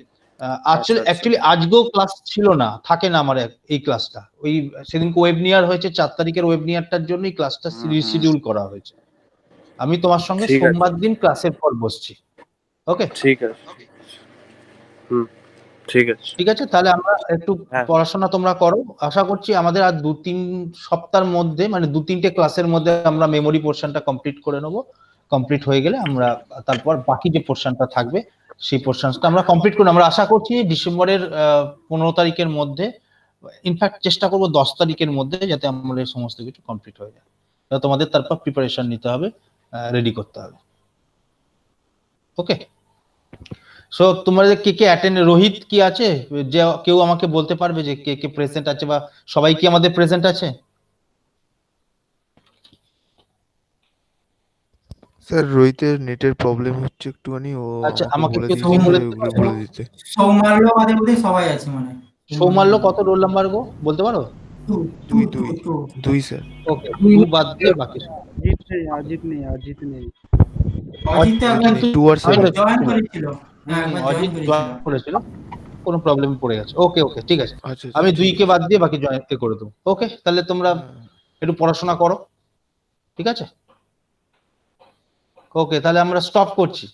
আচ্ছা। অ্যাকচুয়ালি আজকেও ক্লাস ছিল না, থাকে না আমার এই ক্লাসটা, ওই সেদিনকে ওয়েবনিয়ার হয়েছে 4 তারিখের ওয়েবনিয়ারটার জন্য এই ক্লাসটা রিশিডিউল করা হয়েছে। আমি তোমার সঙ্গে ঠিক আছে। সোমবার দিন ক্লাসের পর বসছি, ওকে ঠিক আছে। ঠিক আছে। ঠিক আছে। তাহলে আমরা একটু হ্যাঁ। পড়াশোনা তোমরা করো, আশা করছি আমাদের আর 2-3 সপ্তাহের মধ্যে, মানে 2-3টে ক্লাসের মধ্যে আমরা মেমোরি পোর্শনটা কমপ্লিট করে নেবো। কমপ্লিট হয়ে গেলে আমরা তারপর বাকি যে পোর্শনটা থাকবে সেই পোর্শনটা আমরা কমপ্লিট করব। আমরা আশা করছি ডিসেম্বরের 15 তারিখের মধ্যে, ইনফ্যাক্ট চেষ্টা করব 10 তারিখের মধ্যে, যাতে আমাদের সমস্ত কিছু কমপ্লিট হয়ে যায়। তোমাদের তারপর প্রিপারেশন নিতে হবে, রেডি করতে হবে, ওকে। সো তোমাদের কে কে অ্যাটেন্ড, রোহিত কি আছে, যে কেউ আমাকে বলতে পারবে যে কে কে প্রেজেন্ট আছে, বা সবাই কি আমাদের প্রেজেন্ট আছে? স্যার রোহিতের নেটের প্রবলেম হচ্ছে একটুখানি, ও আচ্ছা, আমাকে বলে কেউ দিয়েছে বলে যে ওগুলো বলে দিতে। সৌমাল্য আমাদের মধ্যে সবাই আছে মানে সৌমাল্য কত রোল নাম্বার গো বলতে পারো? দুই স্যার। ওকে, 2 বাদ দিয়ে বাকি অজিত নেই। অজিত তো একবার টু আর সেভেন। জয়েন করেছিল, হ্যাঁ একবার অজিত জয়েন জয়েন করেছিল। করেছিল, কোনো প্রবলেম পড়ে গেছে। ওকে ওকে ঠিক আছে, আচ্ছা আমি 2 কে বাদ দিয়ে বাকি জয়েন করে দেবো। ওকে, তাহলে তোমরা একটু পড়াশোনা করো, ঠিক আছে। ওকে, তাহলে আমরা স্টপ করছি।